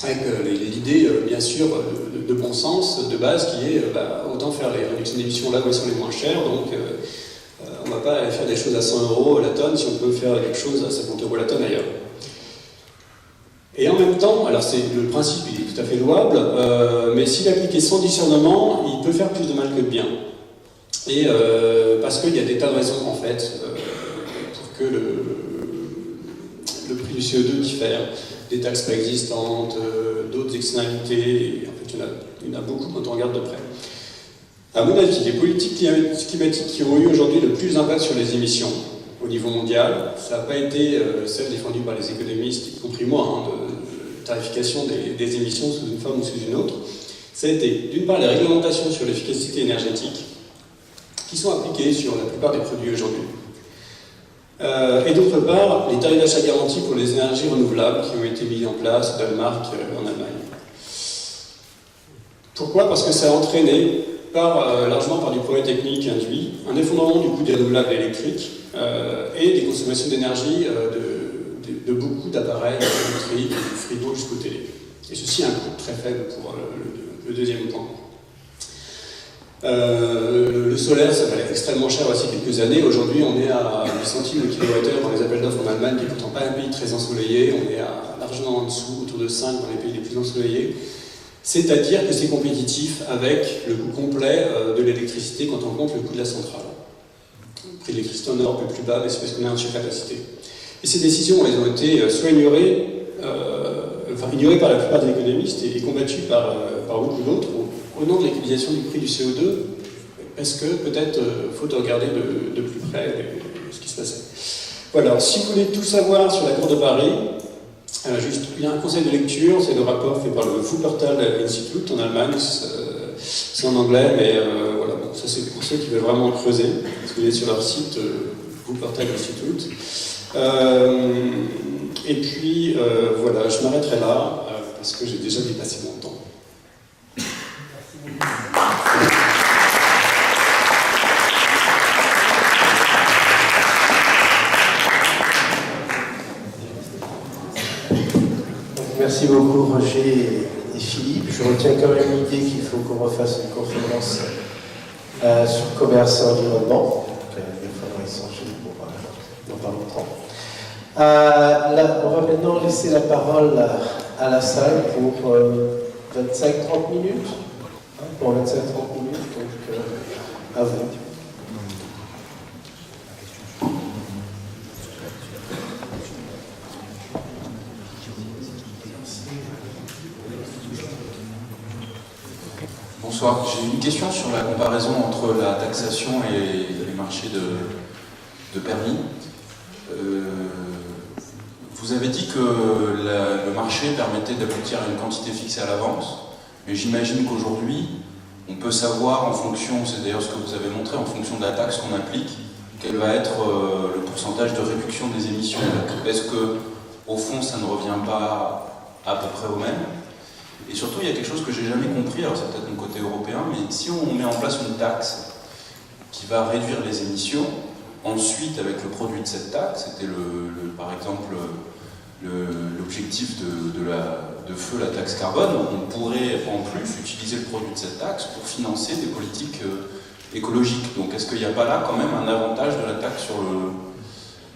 Avec l'idée, bien sûr, de bon sens, de base, qui est autant faire les réductions d'émissions là où elles sont les moins chères, donc on ne va pas aller faire des choses à 100 euros la tonne si on peut faire quelque chose à 50 euros la tonne ailleurs. Et en même temps, alors le principe est tout à fait louable, mais s'il est appliqué sans discernement, il peut faire plus de mal que de bien. Et parce qu'il y a des tas de raisons en fait pour que le prix du CO2 diffère, des taxes préexistantes, d'autres externalités, en fait il y en a beaucoup quand on regarde de près. À mon avis, les politiques climatiques qui ont eu aujourd'hui le plus d'impact sur les émissions au niveau mondial, ça n'a pas été celle défendue par les économistes, y compris moi, de tarification des émissions sous une forme ou sous une autre. Ça a été, d'une part, les réglementations sur l'efficacité énergétique, qui sont appliquées sur la plupart des produits aujourd'hui. Et d'autre part, les tarifs d'achat garantis pour les énergies renouvelables qui ont été mis en place au Danemark, en Allemagne. Pourquoi? Parce que ça a entraîné, largement par du progrès technique induit, un effondrement du coût des renouvelables électriques et des consommations d'énergie de beaucoup d'appareils électriques, du frigo jusqu'au télé. Et ceci a un coût très faible pour le deuxième point. Le solaire, ça valait extrêmement cher voici quelques années. Aujourd'hui, on est à 8 centimes le kilowattheure dans les appels d'offres en Allemagne, qui n'est pourtant pas un pays très ensoleillé. On est largement en dessous, autour de 5 dans les pays les plus ensoleillés. C'est-à-dire que c'est compétitif avec le coût complet de l'électricité quand on compte le coût de la centrale. Le prix de l'électricité en Europe est plus bas, mais c'est parce qu'on a un surcapacité. Et ces décisions, elles ont été soit ignorées, ignoré par la plupart des économistes et combattu par beaucoup d'autres au nom de l'équalisation du prix du CO2, parce que peut-être faut regarder de plus près ce qui se passait. Voilà, alors, si vous voulez tout savoir sur l'accord de Paris, il y a un conseil de lecture, c'est le rapport fait par le Wuppertal Institute en Allemagne, c'est en anglais, mais voilà, bon, ça c'est pour ceux qui veulent vraiment creuser. Si vous allez sur leur site, Wuppertal Institute. Et puis, voilà, je m'arrêterai là, parce que j'ai déjà dépassé mon temps. Merci beaucoup Roger et Philippe. Je retiens quand même l'idée qu'il faut qu'on refasse une conférence sur commerce et environnement. Donc, il va falloir échanger dans pas longtemps. On va maintenant laisser la parole à la salle pour 25-30 minutes. Pour 25-30 minutes, donc à vous. Bonsoir, j'ai une question sur la comparaison entre la taxation et les marchés de permis. Vous avez dit que le marché permettait d'aboutir à une quantité fixée à l'avance, mais j'imagine qu'aujourd'hui, on peut savoir en fonction, c'est d'ailleurs ce que vous avez montré, en fonction de la taxe qu'on applique, quel va être le pourcentage de réduction des émissions. Est-ce que, au fond, ça ne revient pas à peu près au même ? Et surtout, il y a quelque chose que j'ai jamais compris, alors c'est peut-être mon côté européen, mais si on met en place une taxe qui va réduire les émissions, ensuite, avec le produit de cette taxe, c'était par exemple l'objectif de feu la taxe carbone, on pourrait en plus utiliser le produit de cette taxe pour financer des politiques écologiques. Donc est-ce qu'il n'y a pas là quand même un avantage de la taxe sur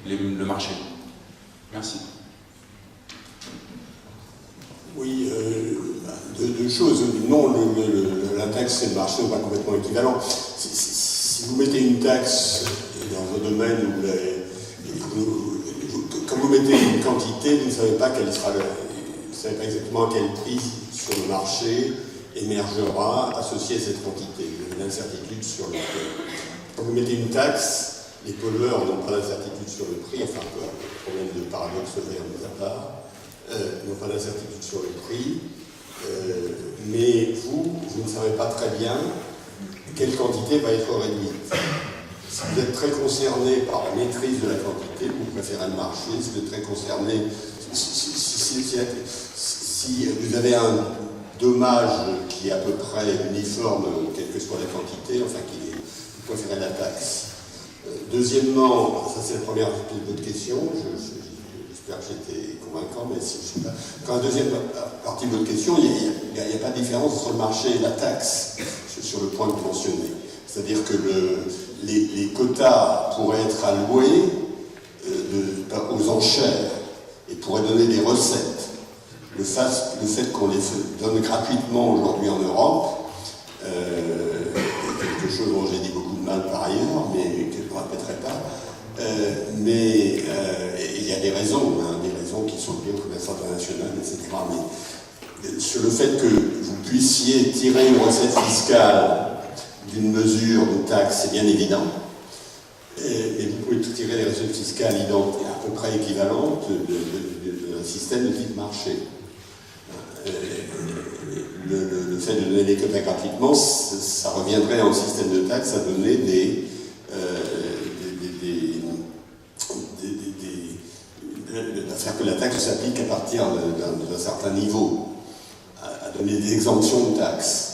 le marché ? Merci. Oui, deux choses. Non, la taxe et le marché ne sont pas complètement équivalents. Si vous mettez une taxe dans un domaine où quand vous mettez une quantité, vous ne savez pas quelle sera vous ne savez pas exactement à quel prix sur le marché émergera associé à cette quantité. Vous avez l'incertitude sur le prix. Quand vous mettez une taxe, les pollueurs n'ont pas d'incertitude sur le prix, enfin, un problème de paradoxe vert mis à part, n'ont pas d'incertitude sur le prix, mais vous ne savez pas très bien quelle quantité va être réduite. Si vous êtes très concerné par la maîtrise de la quantité, vous préférez le marché. Si vous êtes très concerné, si vous avez un dommage qui est à peu près uniforme, quelle que soit la quantité, enfin, vous préférez la taxe. Deuxièmement, ça c'est la première partie de votre question, j'espère que j'étais convaincant, mais si je ne sais pas. Quand la deuxième partie de votre question, il n'y a pas de différence entre le marché et la taxe, sur le point que vous mentionnez. C'est-à-dire que les quotas pourraient être alloués aux enchères et pourraient donner des recettes. Le fait qu'on les donne gratuitement aujourd'hui en Europe, quelque chose dont j'ai dit beaucoup de mal par ailleurs, mais que je ne répéterai pas, mais il y a des raisons qui sont liées au commerce international, etc. Mais sur le fait que vous puissiez tirer une recette fiscale d'une mesure de taxe, c'est bien évident, et vous pouvez tirer des recettes fiscales identiques, à peu près équivalentes d'un système de type marché. Le fait de donner des quotas gratuitement, ça reviendrait en système de taxe à donner à faire que la taxe s'applique à partir d'un certain niveau, à donner des exemptions de taxes.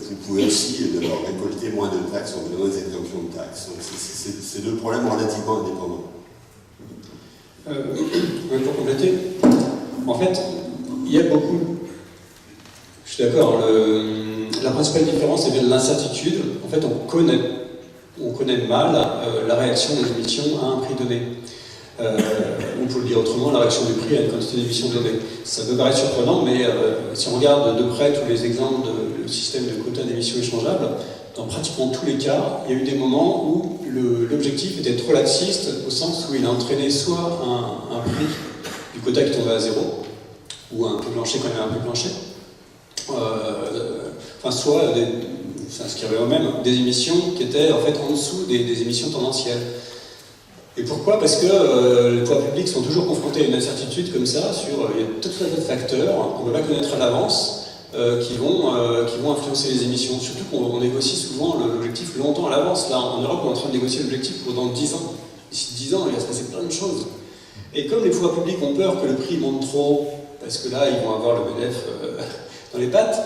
Vous pouvez aussi récolter moins de taxes en donnant des exemptions de taxes. Donc c'est deux problèmes relativement indépendants. Pour compléter, en fait, il y a beaucoup. Je suis d'accord. La principale différence, c'est bien de l'incertitude. En fait, on connaît mal la réaction des émissions à un prix donné. Ou pour le dire autrement, la réaction du prix à une quantité d'émissions donnée. Ça peut paraître surprenant, mais si on regarde de près tous les exemples de système de quotas d'émissions échangeables, dans pratiquement tous les cas, il y a eu des moments où l'objectif était trop laxiste, au sens où il a entraîné soit un prix du quota qui tombait à zéro, ou un peu plancher quand même un peu plancher. Soit ce qui avait eux-mêmes des émissions qui étaient en fait en dessous des émissions tendancielles. Et pourquoi? Parce que les pouvoirs publics sont toujours confrontés à une incertitude comme ça sur il y a tout un tas de facteurs qu'on ne peut pas connaître à l'avance qui vont influencer les émissions. Surtout qu'on négocie souvent l'objectif longtemps à l'avance. Là, en Europe, on est en train de négocier l'objectif pour dans 10 ans. D'ici 10 ans, il va se passer plein de choses. Et comme les pouvoirs publics ont peur que le prix monte trop, parce que là, ils vont avoir le bénéfice dans les pattes,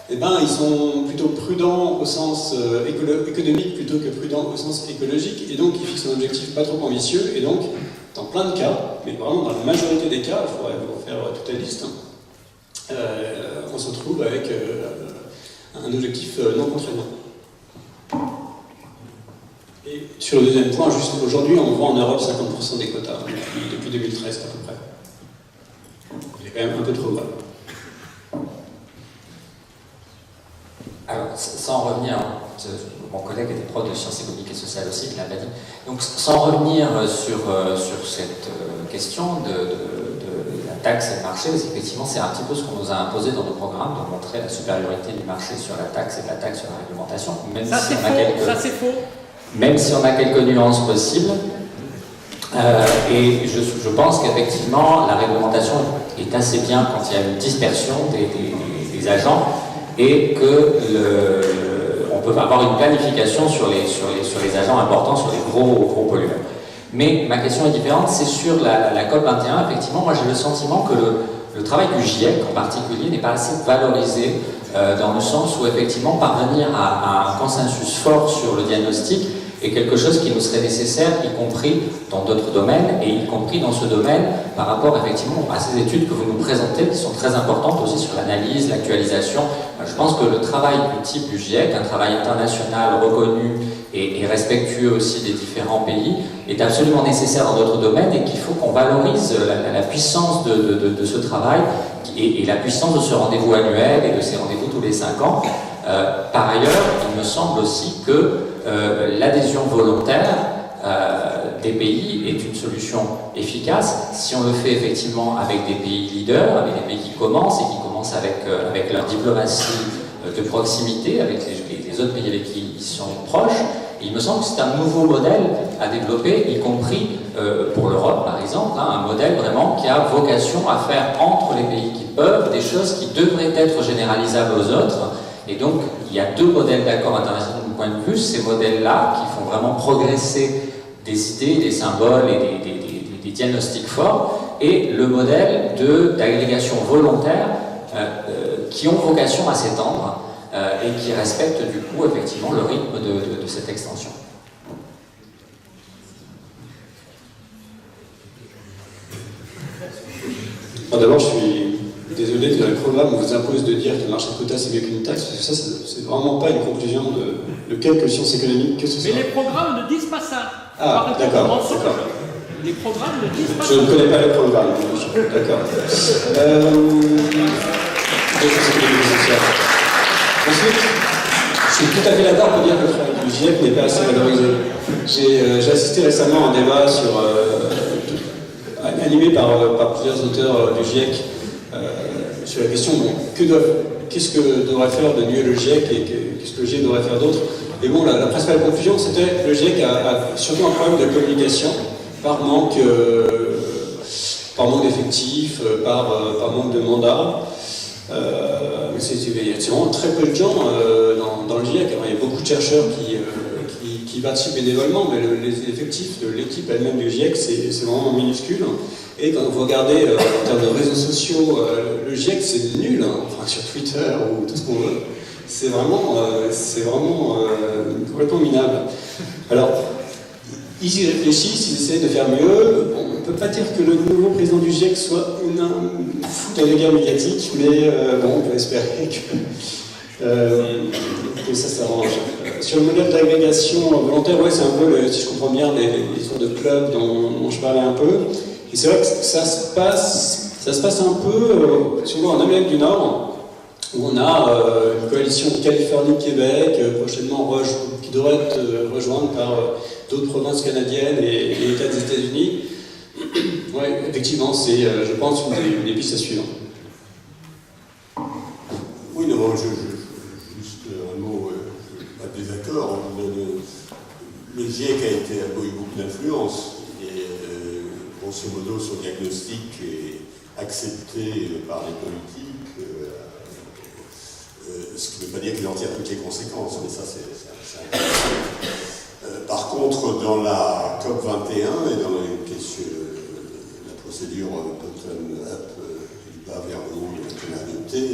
eh ben, ils sont plutôt prudents au sens économique plutôt que prudents au sens écologique, et donc ils fixent un objectif pas trop ambitieux, et donc, dans plein de cas, mais vraiment dans la majorité des cas, il faudrait vous faire toute la liste, on se retrouve avec un objectif non contraignant. Et sur le deuxième point, juste aujourd'hui, on voit en Europe 50% des quotas, depuis 2013 à peu près. Il est quand même un peu trop bas. Alors, sans revenir, mon collègue était prof de sciences économiques et sociales aussi, qui l'avait dit. Donc, sans revenir sur cette question de la taxe et le marché, parce qu'effectivement, c'est un petit peu ce qu'on nous a imposé dans nos programmes, de montrer la supériorité du marché sur la taxe et de la taxe sur la réglementation. Ça, c'est faux. Même si on a quelques nuances possibles. Et je pense qu'effectivement, la réglementation est assez bien quand il y a une dispersion des agents, et qu'on peut avoir une planification sur les agents importants, sur les gros pollueurs. Mais ma question est différente, c'est sur la COP21. Effectivement, moi j'ai le sentiment que le travail du GIEC en particulier n'est pas assez valorisé dans le sens où effectivement parvenir à un consensus fort sur le diagnostic est quelque chose qui nous serait nécessaire, y compris dans d'autres domaines, et y compris dans ce domaine par rapport effectivement à ces études que vous nous présentez, qui sont très importantes aussi sur l'analyse, l'actualisation. Je pense que le travail du type du GIEC, un travail international reconnu et respectueux aussi des différents pays, est absolument nécessaire dans d'autres domaines, et qu'il faut qu'on valorise la puissance de ce travail et la puissance de ce rendez-vous annuel et de ces rendez-vous tous les 5 ans. Par ailleurs, il me semble aussi que l'adhésion volontaire des pays est une solution efficace si on le fait effectivement avec des pays leaders, avec des pays qui commencent avec leur diplomatie de proximité, avec les autres pays avec qui ils sont proches. Et il me semble que c'est un nouveau modèle à développer, y compris pour l'Europe par exemple, un modèle vraiment qui a vocation à faire entre les pays qui peuvent des choses qui devraient être généralisables aux autres. Et donc, il y a 2 modèles d'accords internationaux de mon point de vue, ces modèles-là qui font vraiment progresser des idées, des symboles et des diagnostics forts, et le modèle d'agrégation volontaire qui ont vocation à s'étendre et qui respectent du coup effectivement le rythme de cette extension. D'abord, je suis désolé que le programme vous impose de dire que le marché de quotas c'est mieux qu'une taxe, parce que ça, c'est vraiment pas une conclusion de quelque science économique que ce soit. Mais les programmes ne disent pas ça. Ah, d'accord. Les programmes ne disent pas ça. Je ne connais pas le programme, d'accord. Ensuite, je suis tout à fait d'accord pour dire que le travail du GIEC n'est pas assez valorisé. J'ai assisté récemment à un débat animé par plusieurs auteurs du GIEC sur la question qu'est-ce que devrait faire de mieux le GIEC et qu'est-ce que le GIEC devrait faire d'autre. Et bon, la principale conclusion, c'était que le GIEC a surtout un problème de communication par manque d'effectifs, par manque de mandats. Il y a vraiment très peu de gens dans le GIEC. Alors, il y a beaucoup de chercheurs qui participent bénévolement, mais les effectifs de l'équipe elle-même du GIEC, c'est vraiment minuscule. Et quand vous regardez en termes de réseaux sociaux, le GIEC c'est nul, enfin sur Twitter ou tout ce qu'on veut. C'est vraiment complètement minable. Alors, ils y réfléchissent, ils essaient de faire mieux. Bon, on ne peut pas dire que le nouveau président du GIEC soit un fou de guerre médiatique, mais on peut espérer que ça s'arrange. Sur le modèle d'agrégation volontaire, ouais, c'est un peu, si je comprends bien, les sortes de clubs dont je parlais un peu. Et c'est vrai que ça se passe un peu, souvent en Amérique du Nord, où on a une coalition de Californie-Québec, prochainement qui devrait être rejointe par d'autres provinces canadiennes et l'État des États-Unis. Oui, effectivement, c'est, je pense, une des pistes à suivre. non, juste un mot, pas de désaccord. Le GIEC a eu beaucoup d'influence, et grosso modo, son diagnostic est accepté par les politiques, ce qui ne veut pas dire qu'il en tire toutes les conséquences, mais ça, c'est un... Par contre, dans la COP21 et dans la procédure bottom-up du bas vers le haut qu'on a adoptée,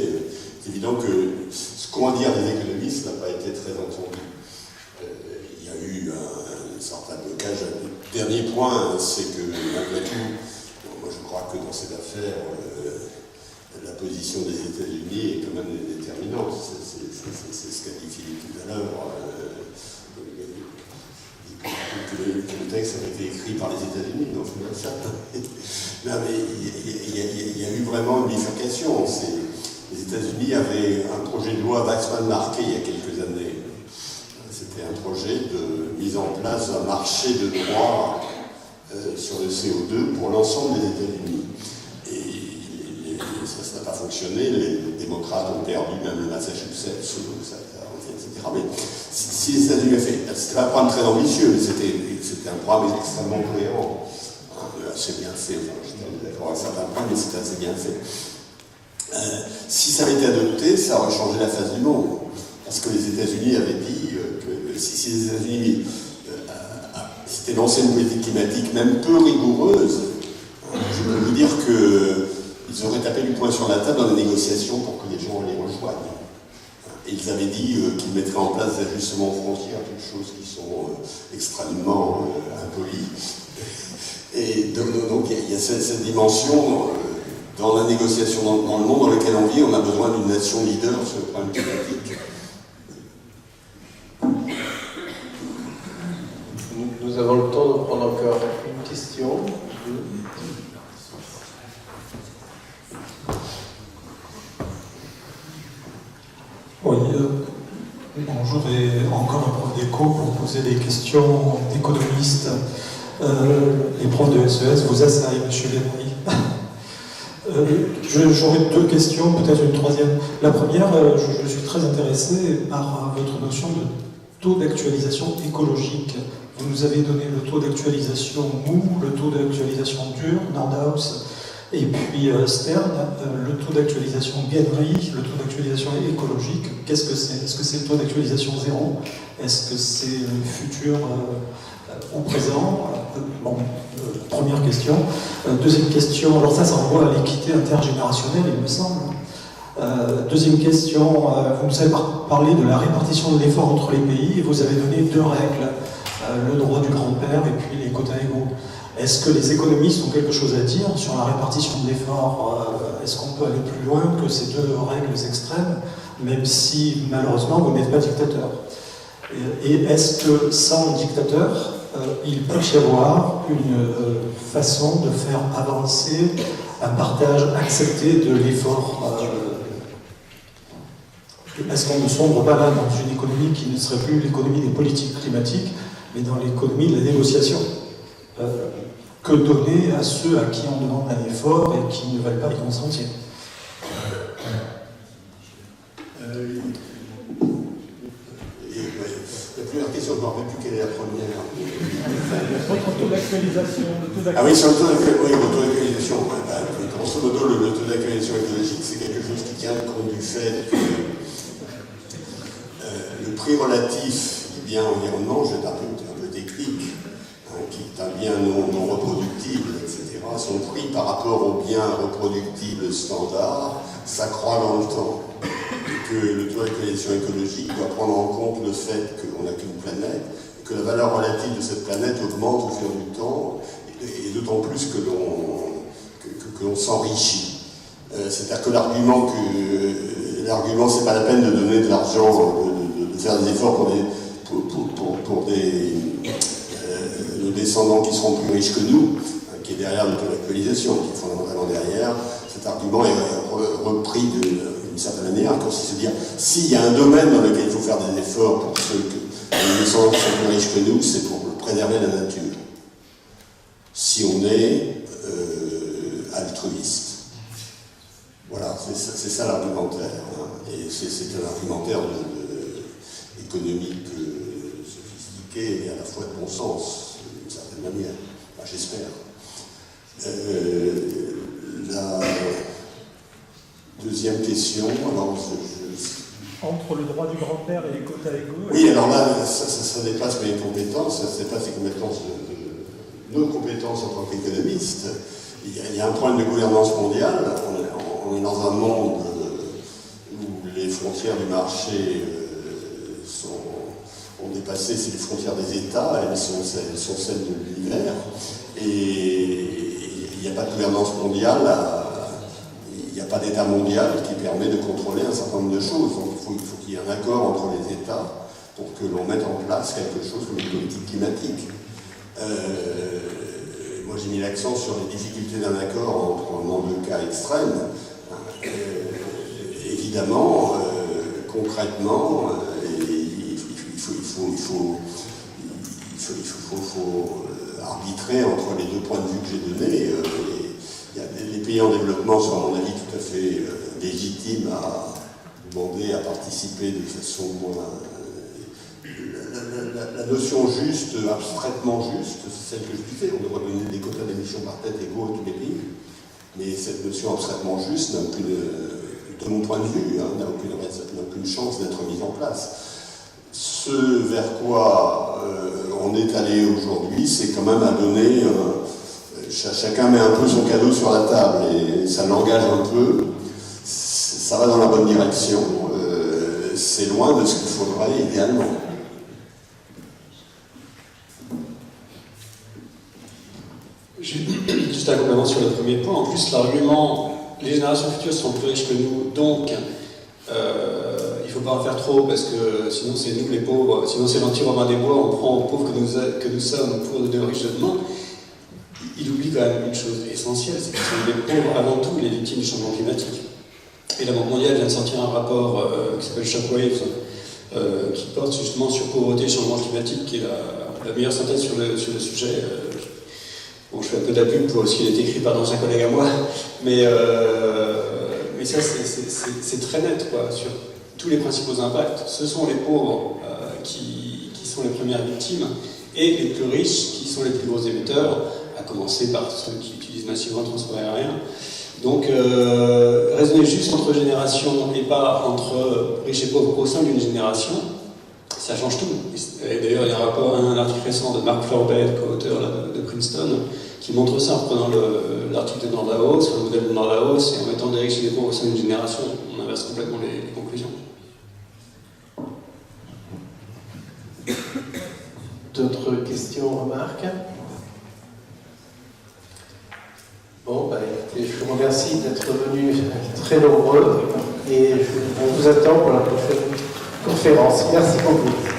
c'est évident que ce qu'ont à dire les économistes n'a pas été très entendu. Il y a eu un certain blocage. Le dernier point, c'est que, malgré tout, moi je crois que dans cette affaire, la position des États-Unis est quand même déterminante. C'est ce qu'a dit Philippe tout à l'heure. Que le texte avait été écrit par les États-Unis, non, c'est pas ça. Non, mais il y a eu vraiment une bifurcation. Les États-Unis avaient un projet de loi Waxman marqué il y a quelques années. C'était un projet de mise en place d'un marché de droit sur le CO2 pour l'ensemble des États-Unis. Et ça n'a pas fonctionné. Les démocrates ont perdu même le Massachusetts, etc. Mais si les États-Unis avaient fait, c'était pas un programme très ambitieux, mais c'était un programme extrêmement cohérent. C'est bien fait, enfin, je suis d'accord avec certains points, mais c'était assez bien fait. Si ça avait été adopté, ça aurait changé la face du monde. Parce que les États-Unis avaient dit que si les États-Unis s'étaient lancé une politique climatique, même peu rigoureuse, je peux vous dire qu'ils auraient tapé du poing sur la table dans les négociations pour que les gens les rejoignent. Et ils avaient dit qu'ils mettraient en place des ajustements aux frontières, toutes choses qui sont extrêmement impolies. Et donc il y a cette dimension dans la négociation dans le monde dans lequel on vit, on a besoin d'une nation leader sur le problème climatique. Nous avons le temps de prendre encore une question. Oui, bonjour, et encore un prof d'éco pour poser des questions d'économistes. Les profs de SES vous assaillent, monsieur Lévry. J'aurais deux questions, peut-être une troisième. La première, je suis très intéressé par votre notion de taux d'actualisation écologique. Vous nous avez donné le taux d'actualisation mou, le taux d'actualisation dur, Nordhaus, et puis Stern, le taux d'actualisation Guenry, le taux d'actualisation écologique. Qu'est-ce que c'est? Est-ce que c'est le taux d'actualisation zéro? Est-ce que c'est le futur au présent? Bon, première question. Deuxième question, alors ça renvoie à l'équité intergénérationnelle, il me semble. Deuxième question, vous nous avez parlé de la répartition de l'effort entre les pays et vous avez donné deux règles, le droit du grand-père et puis les quotas égaux. Est-ce que les économistes ont quelque chose à dire sur la répartition de l'effort? Est-ce qu'on peut aller plus loin que ces deux règles extrêmes, même si malheureusement vous n'êtes pas dictateur? Et est-ce que sans dictateur, il peut y avoir une façon de faire avancer un partage accepté de l'effort? Est-ce qu'on ne sombre pas là dans une économie qui ne serait plus l'économie des politiques climatiques, mais dans l'économie de la négociation? Que donner à ceux à qui on demande un effort et qui ne veulent pas y consentir? La première question, je ne me rappelle plus quelle est la première. Votre taux d'actualisation. Ah oui, sur le taux d'actualisation. Grosso modo, le taux d'actualisation écologique, c'est quelque chose qui tient compte du fait que le prix relatif du bien environnement, je vais un peu technique, qui est un bien non reproductible, etc., son prix par rapport au bien reproductible standard s'accroît dans le temps. Et que le taux d'actualisation écologique doit prendre en compte le fait qu'on n'a qu'une planète, et que la valeur relative de cette planète augmente au fil du temps, et d'autant plus que l'on s'enrichit. C'est-à-dire que l'argument, c'est pas la peine de donner de l'argent, de faire des efforts pour nos descendants qui seront plus riches que nous, qui est derrière le taux d'actualisation, qui est fondamentalement derrière. Cet argument est repris d'une certaine manière, comme si se dire, s'il y a un domaine dans lequel il faut faire des efforts pour ceux que les descendants qui sont plus riches que nous, c'est pour préserver la nature. Si on est altruiste. Voilà, c'est ça l'argumentaire. Hein. Et c'est un argumentaire économique sophistiqué et à la fois de bon sens, d'une certaine manière. Enfin, j'espère. La deuxième question, alors Entre le droit du grand-père et les quotas égaux. Oui, alors là, ça dépasse mes compétences, ça dépasse les compétences nos compétences en tant qu'économistes. Il y a un problème de gouvernance mondiale. On est dans un monde où les frontières du marché ont dépassé les frontières des États, elles sont celles de l'univers. Et il n'y a pas de gouvernance mondiale, il n'y a pas d'État mondial qui permet de contrôler un certain nombre de choses. Donc il faut qu'il y ait un accord entre les États pour que l'on mette en place quelque chose comme une politique climatique. Moi j'ai mis l'accent sur les difficultés d'un accord dans deux cas extrêmes. Évidemment, concrètement, il faut arbitrer entre les deux points de vue que j'ai donnés. Les pays en développement sont, à mon avis, tout à fait légitimes à demander à participer de façon moins... La notion juste, abstraitement juste, c'est celle que je disais. On devrait donner des quotas d'émissions par tête égaux à tous les pays. Mais cette notion abstraitement juste n'a aucune, de mon point de vue, n'a aucune chance d'être mise en place. Ce vers quoi on est allé aujourd'hui, c'est quand même à donner... chacun met un peu son cadeau sur la table et ça l'engage un peu. Ça va dans la bonne direction. C'est loin de ce qu'il faudrait idéalement. Juste un complément sur le premier point. En plus, l'argument, les générations futures sont plus riches que nous, donc il ne faut pas en faire trop parce que sinon c'est nous les pauvres, sinon c'est l'anti-Robin des Bois, on prend aux pauvres que nous sommes pour donner aux riches de demain. Il oublie quand même une chose essentielle, c'est que ce sont les pauvres avant tout les victimes du changement climatique. Et la Banque mondiale vient de sortir un rapport qui s'appelle Shockwaves, qui porte justement sur pauvreté et changement climatique, qui est la meilleure synthèse sur le sujet. Bon, je fais un peu de la pub pour ce qui a été écrit par d'anciens collègues à moi, mais ça c'est très net quoi, sur tous les principaux impacts. Ce sont les pauvres qui sont les premières victimes, et les plus riches qui sont les plus gros émetteurs, à commencer par ceux qui utilisent massivement le transport aérien. Donc, raisonner juste entre générations et pas entre riches et pauvres au sein d'une génération, ça change tout. Et d'ailleurs, il y a un article récent de Mark Florbet, co-auteur de Princeton, qui montre ça en reprenant l'article de Nordhaus, le modèle de Nordhaus, et en mettant des riches et des pauvres au sein d'une génération, on inverse complètement les conclusions. D'autres questions, remarques? Bon, écoutez, je vous remercie d'être venus très nombreux et on vous attend pour la prochaine conférence. Merci beaucoup.